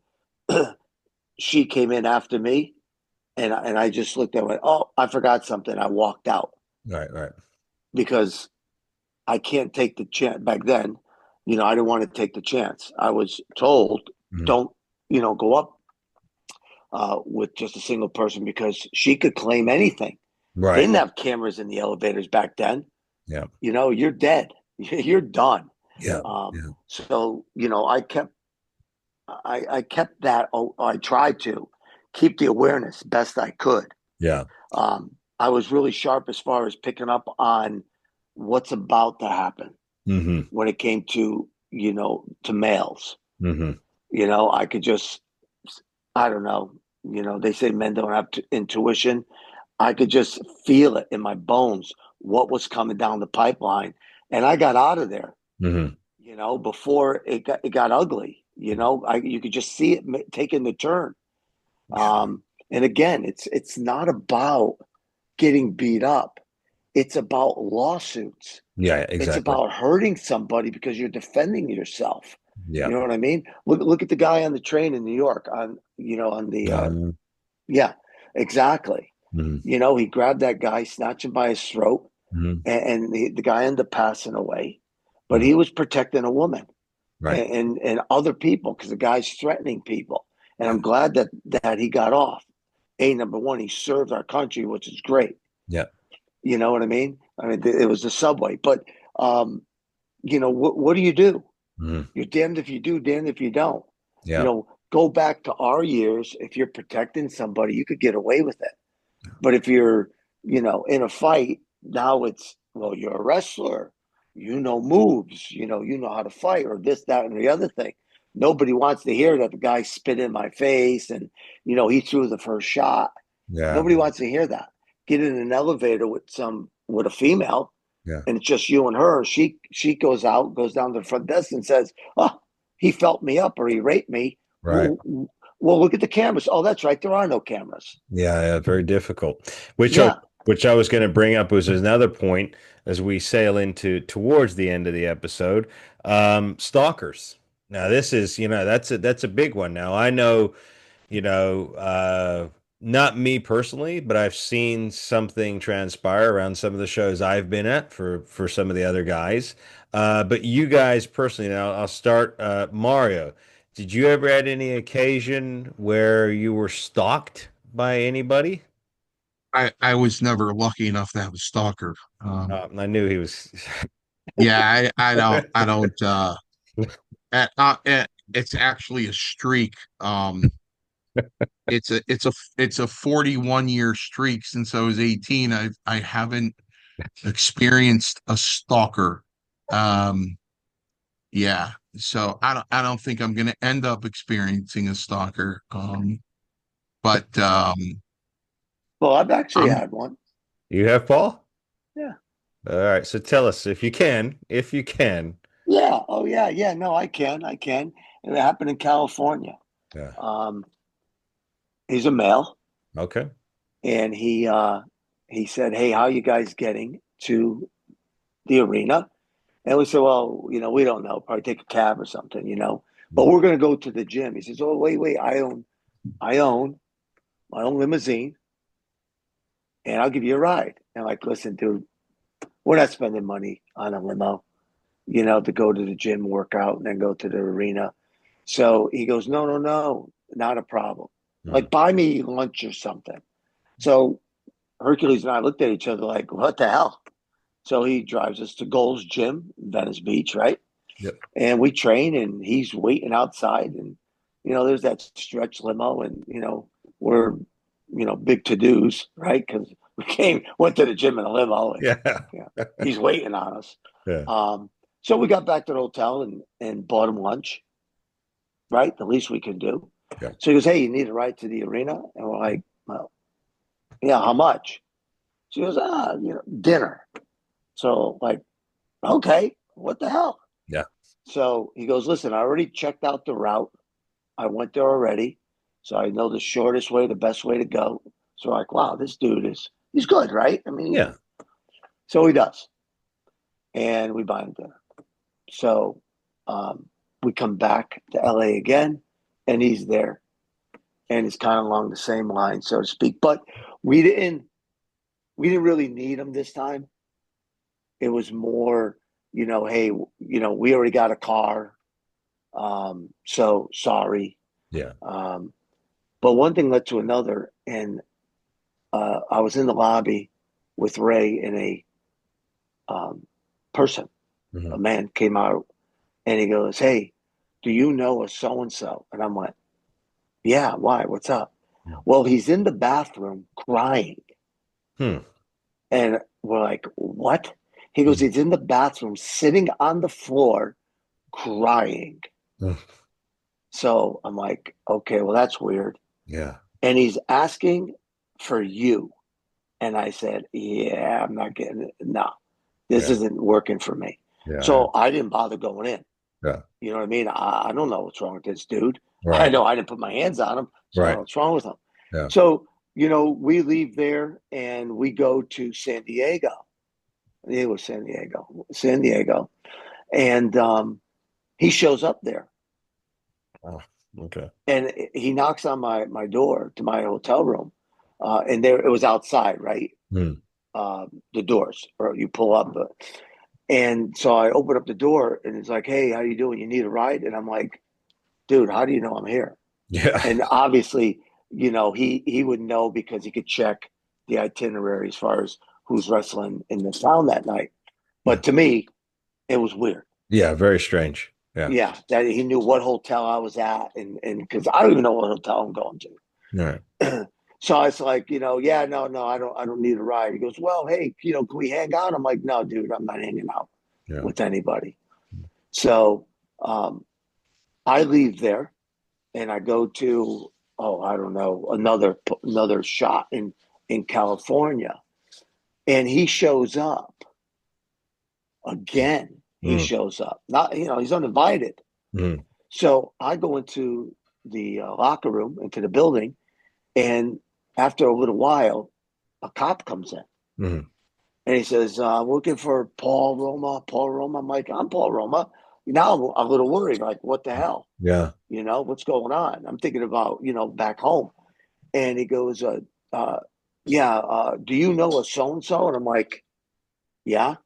she came in after me, and I just looked at her and went, oh, I forgot something. I walked out Right, right. because I can't take the chance. Back then, I didn't want to take the chance. I was told, Mhm. don't, go up with just a single person because she could claim anything. They Right. didn't have cameras in the elevators back then. Yeah. You're dead. You're done. Yeah. Yeah. So I kept that. I tried to keep the awareness best I could. Yeah. I was really sharp as far as picking up on what's about to happen Hmm. when it came to to males. Hmm. I could just, I don't know. They say men don't have intuition. I could just feel it in my bones what was coming down the pipeline, and I got out of there. Hmm. Before it got ugly. You could just see it taking the turn. Yeah. And again, it's not about getting beat up. it's about lawsuits. Yeah, It's exactly. about hurting somebody because you're defending yourself. Yeah. You know what I mean? Look at the guy on the train in New York on the yeah, exactly. Mhm. You know, he grabbed that guy, snatched him by his throat, Mhm. and the guy ended up passing away. But Mhm. he was protecting a woman Right. and other people because the guy's threatening people. And I'm glad that he got off. Number one, he served our country, which is great. Yeah. You know what I mean? I mean, it was the subway. But, what do you do? Mhm. You're damned if you do, damned if you don't. Yeah. Go back to our years. If you're protecting somebody, you could get away with it. But if you're, in a fight, now it's, well, you're a wrestler, moves, you know how to fight or this, that, and the other thing. Nobody wants to hear that the guy spit in my face and, he threw the first shot. Yeah. Nobody wants to hear that. Get in an elevator with a female Yeah. and it's just you and her. She goes out, goes down to the front desk and says, "Oh, he felt me up or he raped me." Right. Well, look at the cameras. Oh, that's right. There are no cameras. Yeah, very difficult. Which Yeah. I was going to bring up was another point as we sail into towards the end of the episode. Stalkers. Now, this is that's a big one. Now, I know you know, not me personally, but I've seen something transpire around some of the shows I've been at for some of the other guys. But you guys personally, now I'll start. Mario, did you ever had any occasion where you were stalked by anybody? I was never lucky enough to have a stalker. I knew he was. Yeah, I don't it's actually a streak. It's a 41 year streak since I was 18. I haven't experienced a stalker. Um, yeah, so I don't think I'm gonna end up experiencing a stalker. But Well, I've actually I'm had one. You have, Paul? Yeah. All right, so tell us if you can, if you can. Yeah. Oh, yeah. Yeah. No, I can. I can. And it happened in California. Yeah. Um, he's a male, Okay. and he said, "Hey, how you guys getting to the arena?" And we said, "Well, we don't know. Probably take a cab or something, But we're going to go to the gym." He says, "Oh, wait. I own my own limousine, and I'll give you a ride." And I'm like, "Listen, dude, we're not spending money on a limo, to go to the gym, work out, and then go to the arena." So he goes, "No, no, no, not a problem. Mhm. Like, buy me lunch or something." So Hercules and I looked at each other like, "What the hell?" So he drives us to Gold's Gym in Venice Beach, right? Yep. And we train, and he's waiting outside, and there's that stretch limo, and we're big to dos, right? Because went to the gym in a limo, and Yeah. he's waiting on us. Yeah. So we got back to the hotel and bought him lunch, right? The least we could do. Yeah. So he goes, "Hey, you need a ride to the arena?" And we're like, "Well, yeah, how much?" She goes, dinner." So like, okay, what the hell? Yeah. So he goes, "Listen, I already checked out the route. I went there already. So I know the shortest way, the best way to go." So like, wow, this dude he's good, right? I mean, Yeah. so he does. And we buy him dinner. So we come back to LA again, and he's there. And it's kind of along the same line, so to speak. But we didn't really need him this time. It was more, hey, we already got a car. So sorry. Yeah. But one thing led to another, and I was in the lobby with Ray, and a person, Mhm. a man, came out, and he goes, "Hey, do you know a so and so?" And I'm like, "Yeah, why? What's up?" Mhm. "Well, he's in the bathroom crying." Hmm. And we're like, "What?" He goes, Mhm. "He's in the bathroom, sitting on the floor, crying." Mhm. So I'm like, "Okay, well, that's weird." Yeah. And he's asking for you. And I said, "Yeah, I'm not getting it. No, this Yeah. isn't working for me." Yeah. So I didn't bother going in. Yeah. You know what I mean? I don't know what's wrong with this dude. I Right. know I didn't put my hands on him, so I don't Right. know what's wrong with him. Yeah. So, we leave there and we go to San Diego. It was San Diego. San Diego. And he shows up there. Oh, okay. And he knocks on my door to my hotel room. And there it was outside, right? Mm. The doors, or you pull up. And so I open up the door and it's like, hey, how you doing? You need a ride? And I'm like, dude, how do you know I'm here? Yeah. And obviously, he would know because he could check the itinerary as far as who's wrestling in the town that night. But to me, it was weird. Yeah, very strange. Yeah. Yeah, that he knew what hotel I was at, and because I don't even know what hotel I'm going to. Right. So I was like, yeah, no, I don't need a ride. He goes, well, hey, can we hang out? I'm like, no, dude, I'm not hanging out with anybody. So I leave there and I go to, I don't know, another shot in California, and he shows up again. He shows up. Not, he's uninvited. Mm. So I go into the locker room, into the building, and after a little while, a cop comes in. Mm. And he says, I'm looking for Paul Roma. Paul Roma. I'm like, I'm Paul Roma. Now I'm a little worried, like, what the hell? Yeah. What's going on? I'm thinking about, back home. And he goes, yeah, do you know a so-and-so? And I'm like, yeah.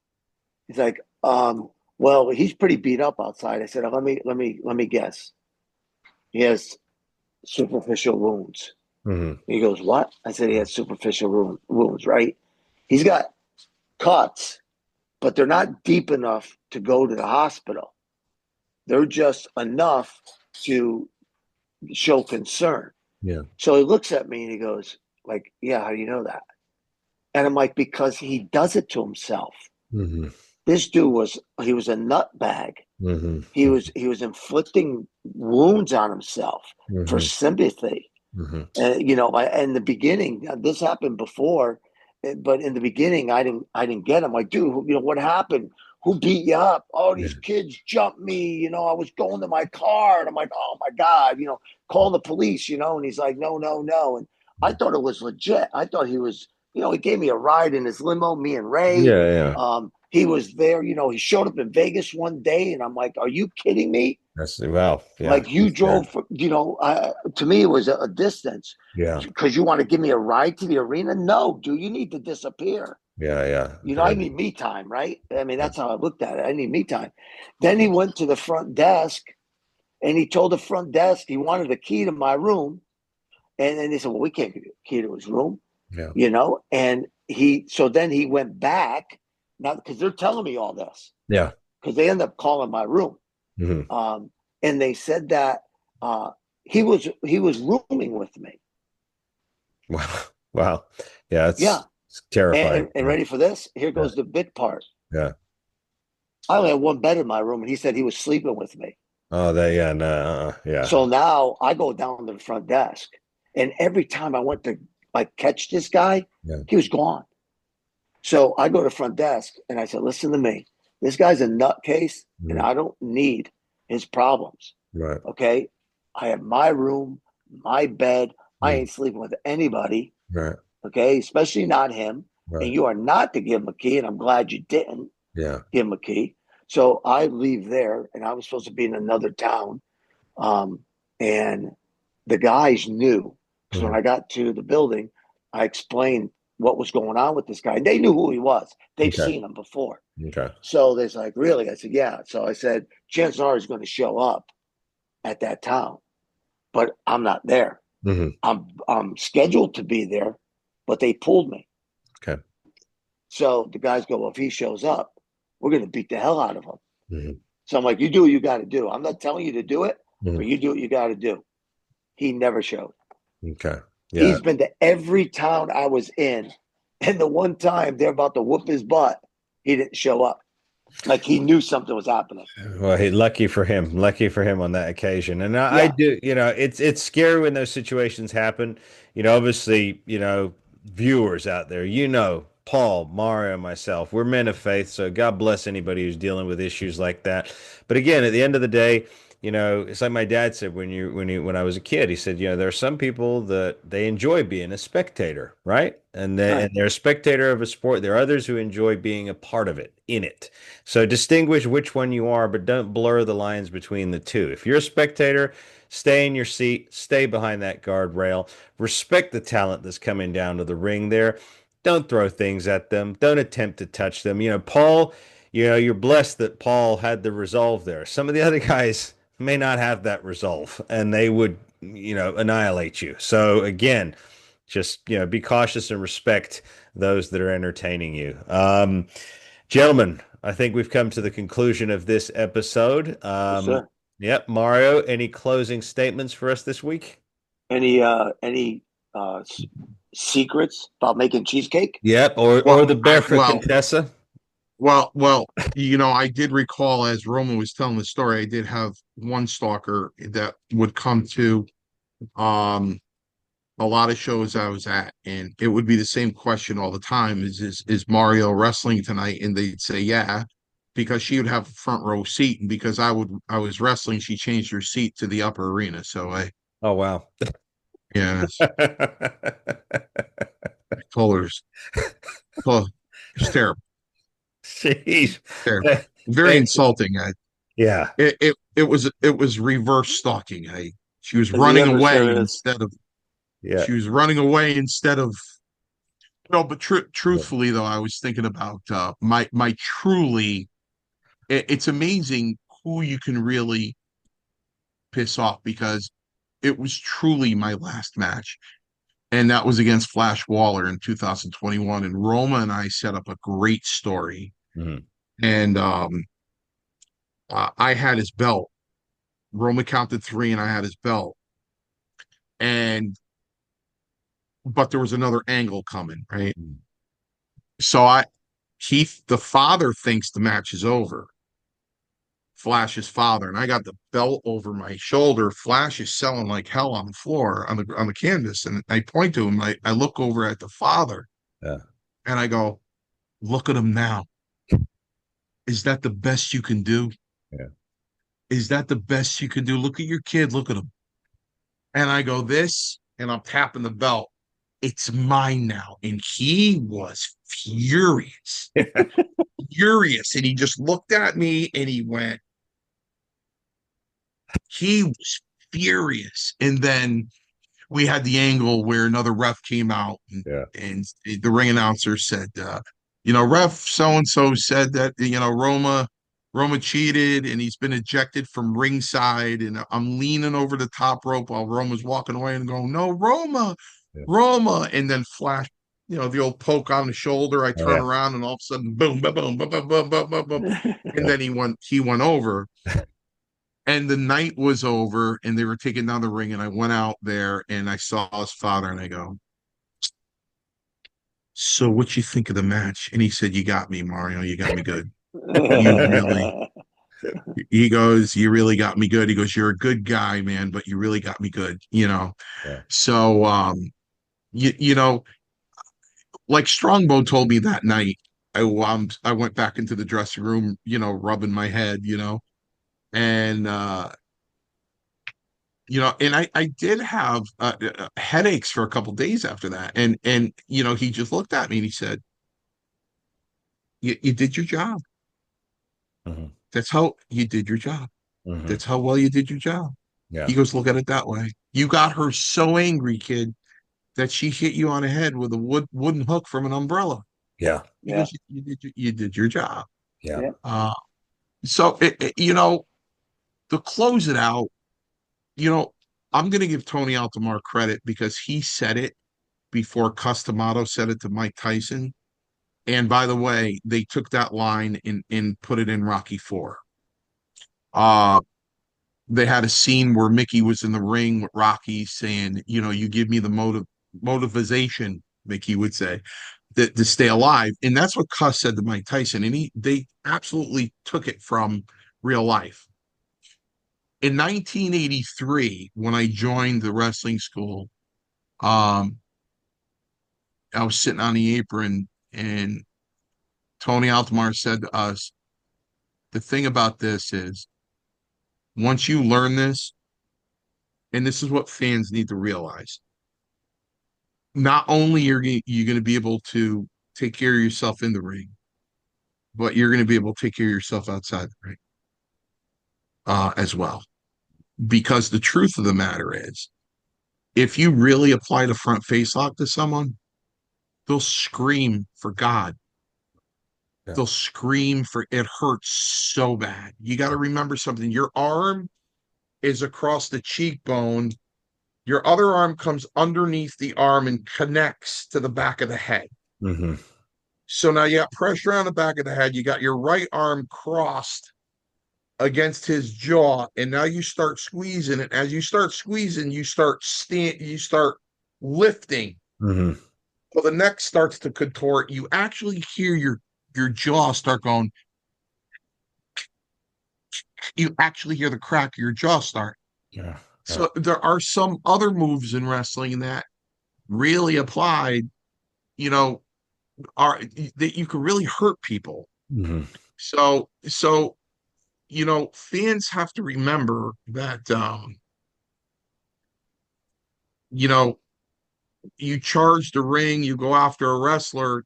He's like, well, he's pretty beat up outside. I said, let me guess. He has superficial wounds. Mm-hmm. He goes, what? I said, he has superficial wounds, right? He's got cuts, but they're not deep enough to go to the hospital. They're just enough to show concern. Yeah. So he looks at me and he goes, like, yeah, how do you know that? And I'm like, because he does it to himself. Mm-hmm. This dude he was a nutbag. Mm-hmm. He was inflicting wounds on himself for sympathy. Mm-hmm. In the beginning, this happened before, but in the beginning, I didn't get him. Like, dude, what happened? Who beat you up? Oh, these kids jumped me. I was going to my car, and I'm like, oh my god, call the police. And he's like, no, no, no. And I thought it was legit. I thought he was. He gave me a ride in his limo. Me and Ray. Yeah, yeah. He was there. He showed up in Vegas one day, and I'm like, are you kidding me? That's wow. Yeah. Like you drove, to me it was a distance. Yeah. Because you want to give me a ride to the arena? No, dude, you need to disappear. Yeah, yeah. I need me time, right? I mean, that's how I looked at it. I need me time. Then he went to the front desk, and he told the front desk he wanted the key to my room, and then they said, well, we can't give you a key to his room, And so then he went back, now because they're telling me all this, because they end up calling my room. Mm-hmm. And they said that he was rooming with me. Wow. Yeah, it's terrifying. And ready for this? Here goes the big part. Yeah. I only had one bed in my room, and he said he was sleeping with me. Oh, yeah. So now I go down to the front desk, and every time I went to catch this guy, he was gone. So I go to the front desk, and I said, listen to me. This guy's a nutcase, and I don't need his problems. Right. Okay. I have my room, my bed. I ain't sleeping with anybody. Right. Okay. Especially not him. Right. And you are not to give him a key. And I'm glad you didn't give him a key. So I leave there, and I was supposed to be in another town. And the guys knew. Because when I got to the building, I explained what was going on with this guy. They knew who he was. They've seen him before. Okay. So they're like, really? I said, yeah. So I said, chances are he's going to show up at that town, but I'm not there. Mm-hmm. I'm scheduled to be there, but they pulled me. Okay. So the guys go, well, if he shows up, we're going to beat the hell out of him. Mm-hmm. So I'm like, you do what you got to do. I'm not telling you to do it, but you do what you got to do. He never showed. Okay. Yeah. He's been to every town I was in. And the one time they're about to whoop his butt, he didn't show up. Like he knew something was happening. Well, lucky for him on that occasion. And I do, it's scary when those situations happen. Obviously, viewers out there, Paul, Mario, myself, we're men of faith. So God bless anybody who's dealing with issues like that. But again, at the end of the day, it's like my dad said when I was a kid. He said, there are some people that they enjoy being a spectator, right? And Right. they're a spectator of a sport. There are others who enjoy being a part of it, in it. So distinguish which one you are, but don't blur the lines between the two. If you're a spectator, stay in your seat, stay behind that guardrail, respect the talent that's coming down to the ring there. Don't throw things at them. Don't attempt to touch them. Paul, you're blessed that Paul had the resolve there. Some of the other guys may not have that resolve and they would, annihilate you. So again, just, be cautious and respect those that are entertaining you. Gentlemen, I think we've come to the conclusion of this episode. Yes, sir. Yep. Mario, any closing statements for us this week? Any secrets about making cheesecake? Yep. Or Well, the I barefoot well, Contessa? well, I did recall as Roma was telling the story, I did have one stalker that would come to um a lot of shows I was at, and it would be the same question all the time: is Mario wrestling tonight? And they'd say, yeah, because she would have a front row seat, and because I was wrestling, she changed her seat to the upper arena. So Oh, wow. yeah, I told her, oh, it's terrible, Jeez. terrible, very Thank you. insulting. Yeah. It was reverse stalking. She was Has he running ever away said this? instead of Yeah. she was running away instead of no, but Yeah. truthfully though, I was thinking about my truly it's amazing who you can really piss off because it was truly my last match. And that was against Flash Waller in 2021. And Roma and I set up a great story. Mhm. And I had his belt. Roma counted three and I had his belt. And but there was another angle coming, right? Mhm. So the father thinks the match is over. Flash's father, and I got the belt over my shoulder. Flash is selling like hell on the floor on the canvas, and I point to him. I look over at the father, Yeah. and I go, "Look at him now. Is that the best you can do? Yeah. Is that the best you can do? Look at your kid. Look at him." And I go this, and I'm tapping the belt. It's mine now, and he was furious, furious, and he just looked at me, and he was furious, and then we had the angle where another ref came out Yeah. and the ring announcer said, ref so and so said that Roma cheated and he's been ejected from ringside. And I'm leaning over the top rope while Roma's walking away and going, no, Yeah. Roma. And then Flash, the old poke on the shoulder. I Oh, turn yeah. around and all of a sudden, boom, boom, boom, boom, boom, boom, boom, boom, boom. And then he went over. And the night was over and they were taking down the ring. And I went out there and I saw his father and I go, so what you think of the match? And he said, you got me, Mario. You got me good. You really, he goes, you really got me good. He goes, you're a good guy, man, but you really got me good. Yeah. So, you know, like Strongbow told me that night, I went back into the dressing room, rubbing my head, and, and I did have headaches for a couple days after that. And he just looked at me and he said, you did your job. Mhm. That's how you did your job. Mhm. That's how well you did your job. Yeah. He goes, look at it that way. You got her so angry, kid, that she hit you on the head with a wooden hook from an umbrella. Yeah. He Yeah. goes, you did your job. Yeah. Yeah. So, to close it out, you know, I'm going to give Tony Altomar credit because he said it before Customato said it to Mike Tyson. And by the way, they took that line and put it in Rocky Four. Uh, they had a scene where Mickey was in the ring with Rocky saying, you give me the motivation, Mickey would say, that to stay alive. And that's what Cuss said to Mike Tyson. And they absolutely took it from real life. In 1983, when I joined the wrestling school, um, I was sitting on the apron and Tony Altomar said to us, the thing about this is once you learn this, and this is what fans need to realize, not only are you going to be able to take care of yourself in the ring, but you're going to be able to take care of yourself outside the ring as well. Because the truth of the matter is, if you really apply the front face lock to someone, they'll scream for God. Yeah. They'll scream for it hurts so bad. You got to remember something. Your arm is across the cheekbone. Your other arm comes underneath the arm and connects to the back of the head. Mm-hmm. So now you got pressure on the back of the head. You got your right arm crossed against his jaw, and now you start squeezing it. As you start squeezing, you start lifting. Mm-hmm. Well, the neck starts to contort. You actually hear your jaw start going. You actually hear the crack of your jaw start. Yeah. So there are some other moves in wrestling that really applied, are that you can really hurt people. Mm-hmm. So fans have to remember that you charge the ring, you go after a wrestler,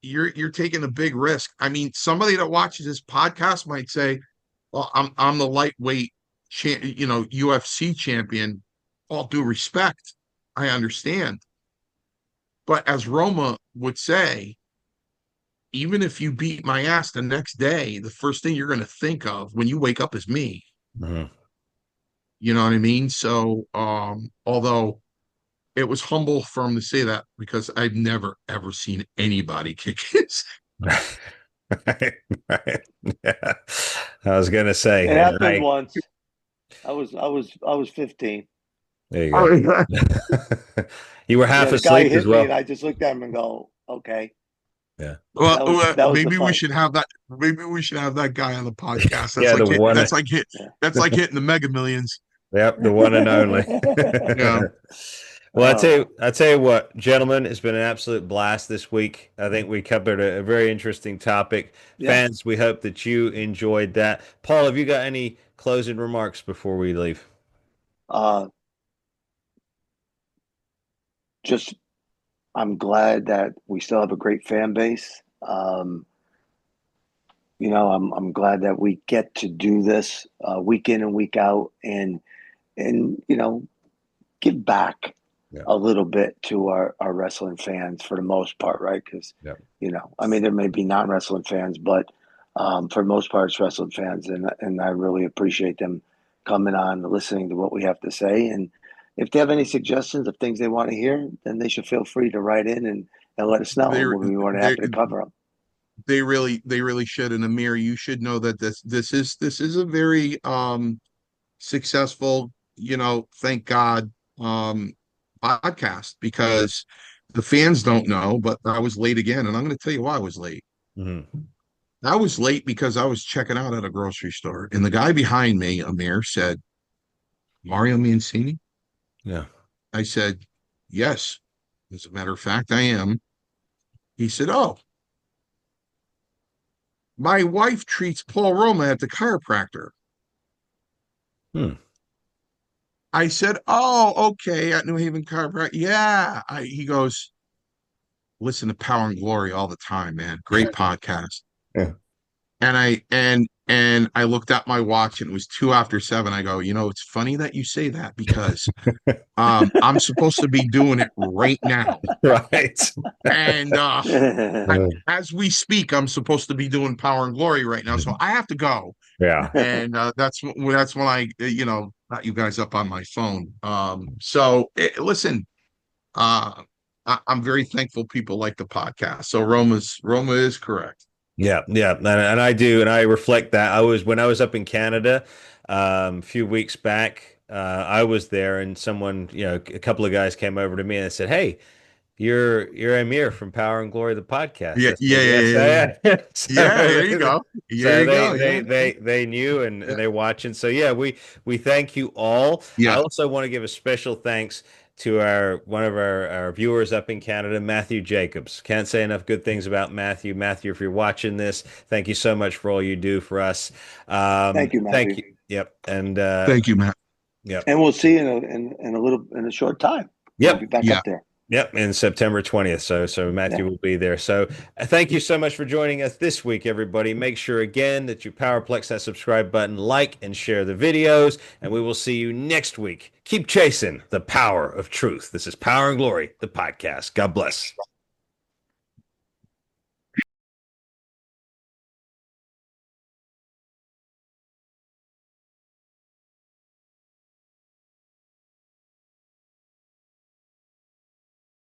you're taking a big risk. I mean, somebody that watches this podcast might say, "Well, I'm the lightweight, UFC champion." All due respect, I understand, but as Roma would say, even if you beat my ass the next day, the first thing you're going to think of when you wake up is me. Mm-hmm. You know what I mean? So, although it was humble for him to say that because I've never ever seen anybody kick his. Right, right. Yeah. I was gonna say It happened once. I was 15. There you go. You were half the guy asleep hit as well. me, and I just looked at him and go, "Okay." Yeah. Well, that was maybe we should have that. Maybe we should have that guy on the podcast. That's Yeah, like the one. that's like hitting the Mega Millions. Yep, the one and only. Yeah. Well, I tell you what, gentlemen, it's been an absolute blast this week. I think we covered a very interesting topic. Yeah. Fans, we hope that you enjoyed that. Paul, have you got any closing remarks before we leave? Just, I'm glad that we still have a great fan base. I'm glad that we get to do this week in and week out, and give back a little bit to our wrestling fans for the most part, right? Because there may be non-wrestling fans, but for the most part, it's wrestling fans, and I really appreciate them coming on, listening to what we have to say, and if they have any suggestions of things they want to hear, then they should feel free to write in and let us know. We'll be more than happy to cover them. They really should. And Amir, you should know that this is a very successful, thank God, podcast, because the fans don't know, but I was late again, and I'm going to tell you why I was late. Mm-hmm. I was late because I was checking out at a grocery store, and the guy behind me, Amir, said, "Mario Mancini?" Yeah. I said, "Yes, as a matter of fact, I am." He said, "Oh, my wife treats Paul Roma at the chiropractor." Hmm. I said, "Oh, okay, at New Haven Chiropractic." Yeah. He goes, "Listen to Power and Glory all the time, man. Great podcast." Yeah. And I looked at my watch, and it was 2:07. I go, it's funny that you say that, because I'm supposed to be doing it right now. Right. And as we speak, I'm supposed to be doing Power and Glory right now. So I have to go. Yeah. And that's when I, got you guys up on my phone. So listen, I'm very thankful people like the podcast. So Roma is correct. Yeah, and I do, and I reflect that. When I was up in Canada, a few weeks back, I was there, and someone, a couple of guys came over to me and said, "Hey, you're Amir from Power and Glory, the podcast." Yeah, I said, "Yes, I am." Yeah, there you go. They knew, and they're watching. So yeah, we thank you all. Yeah. I also want to give a special thanks to one of our viewers up in Canada, Matthew Jacobs. Can't say enough good things about Matthew. Matthew, if you're watching this, thank you so much for all you do for us. Thank you, Matthew. Yep. And Thank you, Matt. yep. And we'll see you in a short time. We'll Yep. be back Yeah. up there. Yep, in September 20th. So Matthew will be there. So thank you so much for joining us this week, everybody. Make sure again that you powerplex that subscribe button, like and share the videos, and we will see you next week. Keep chasing the power of truth. This is Power and Glory, the podcast. God bless.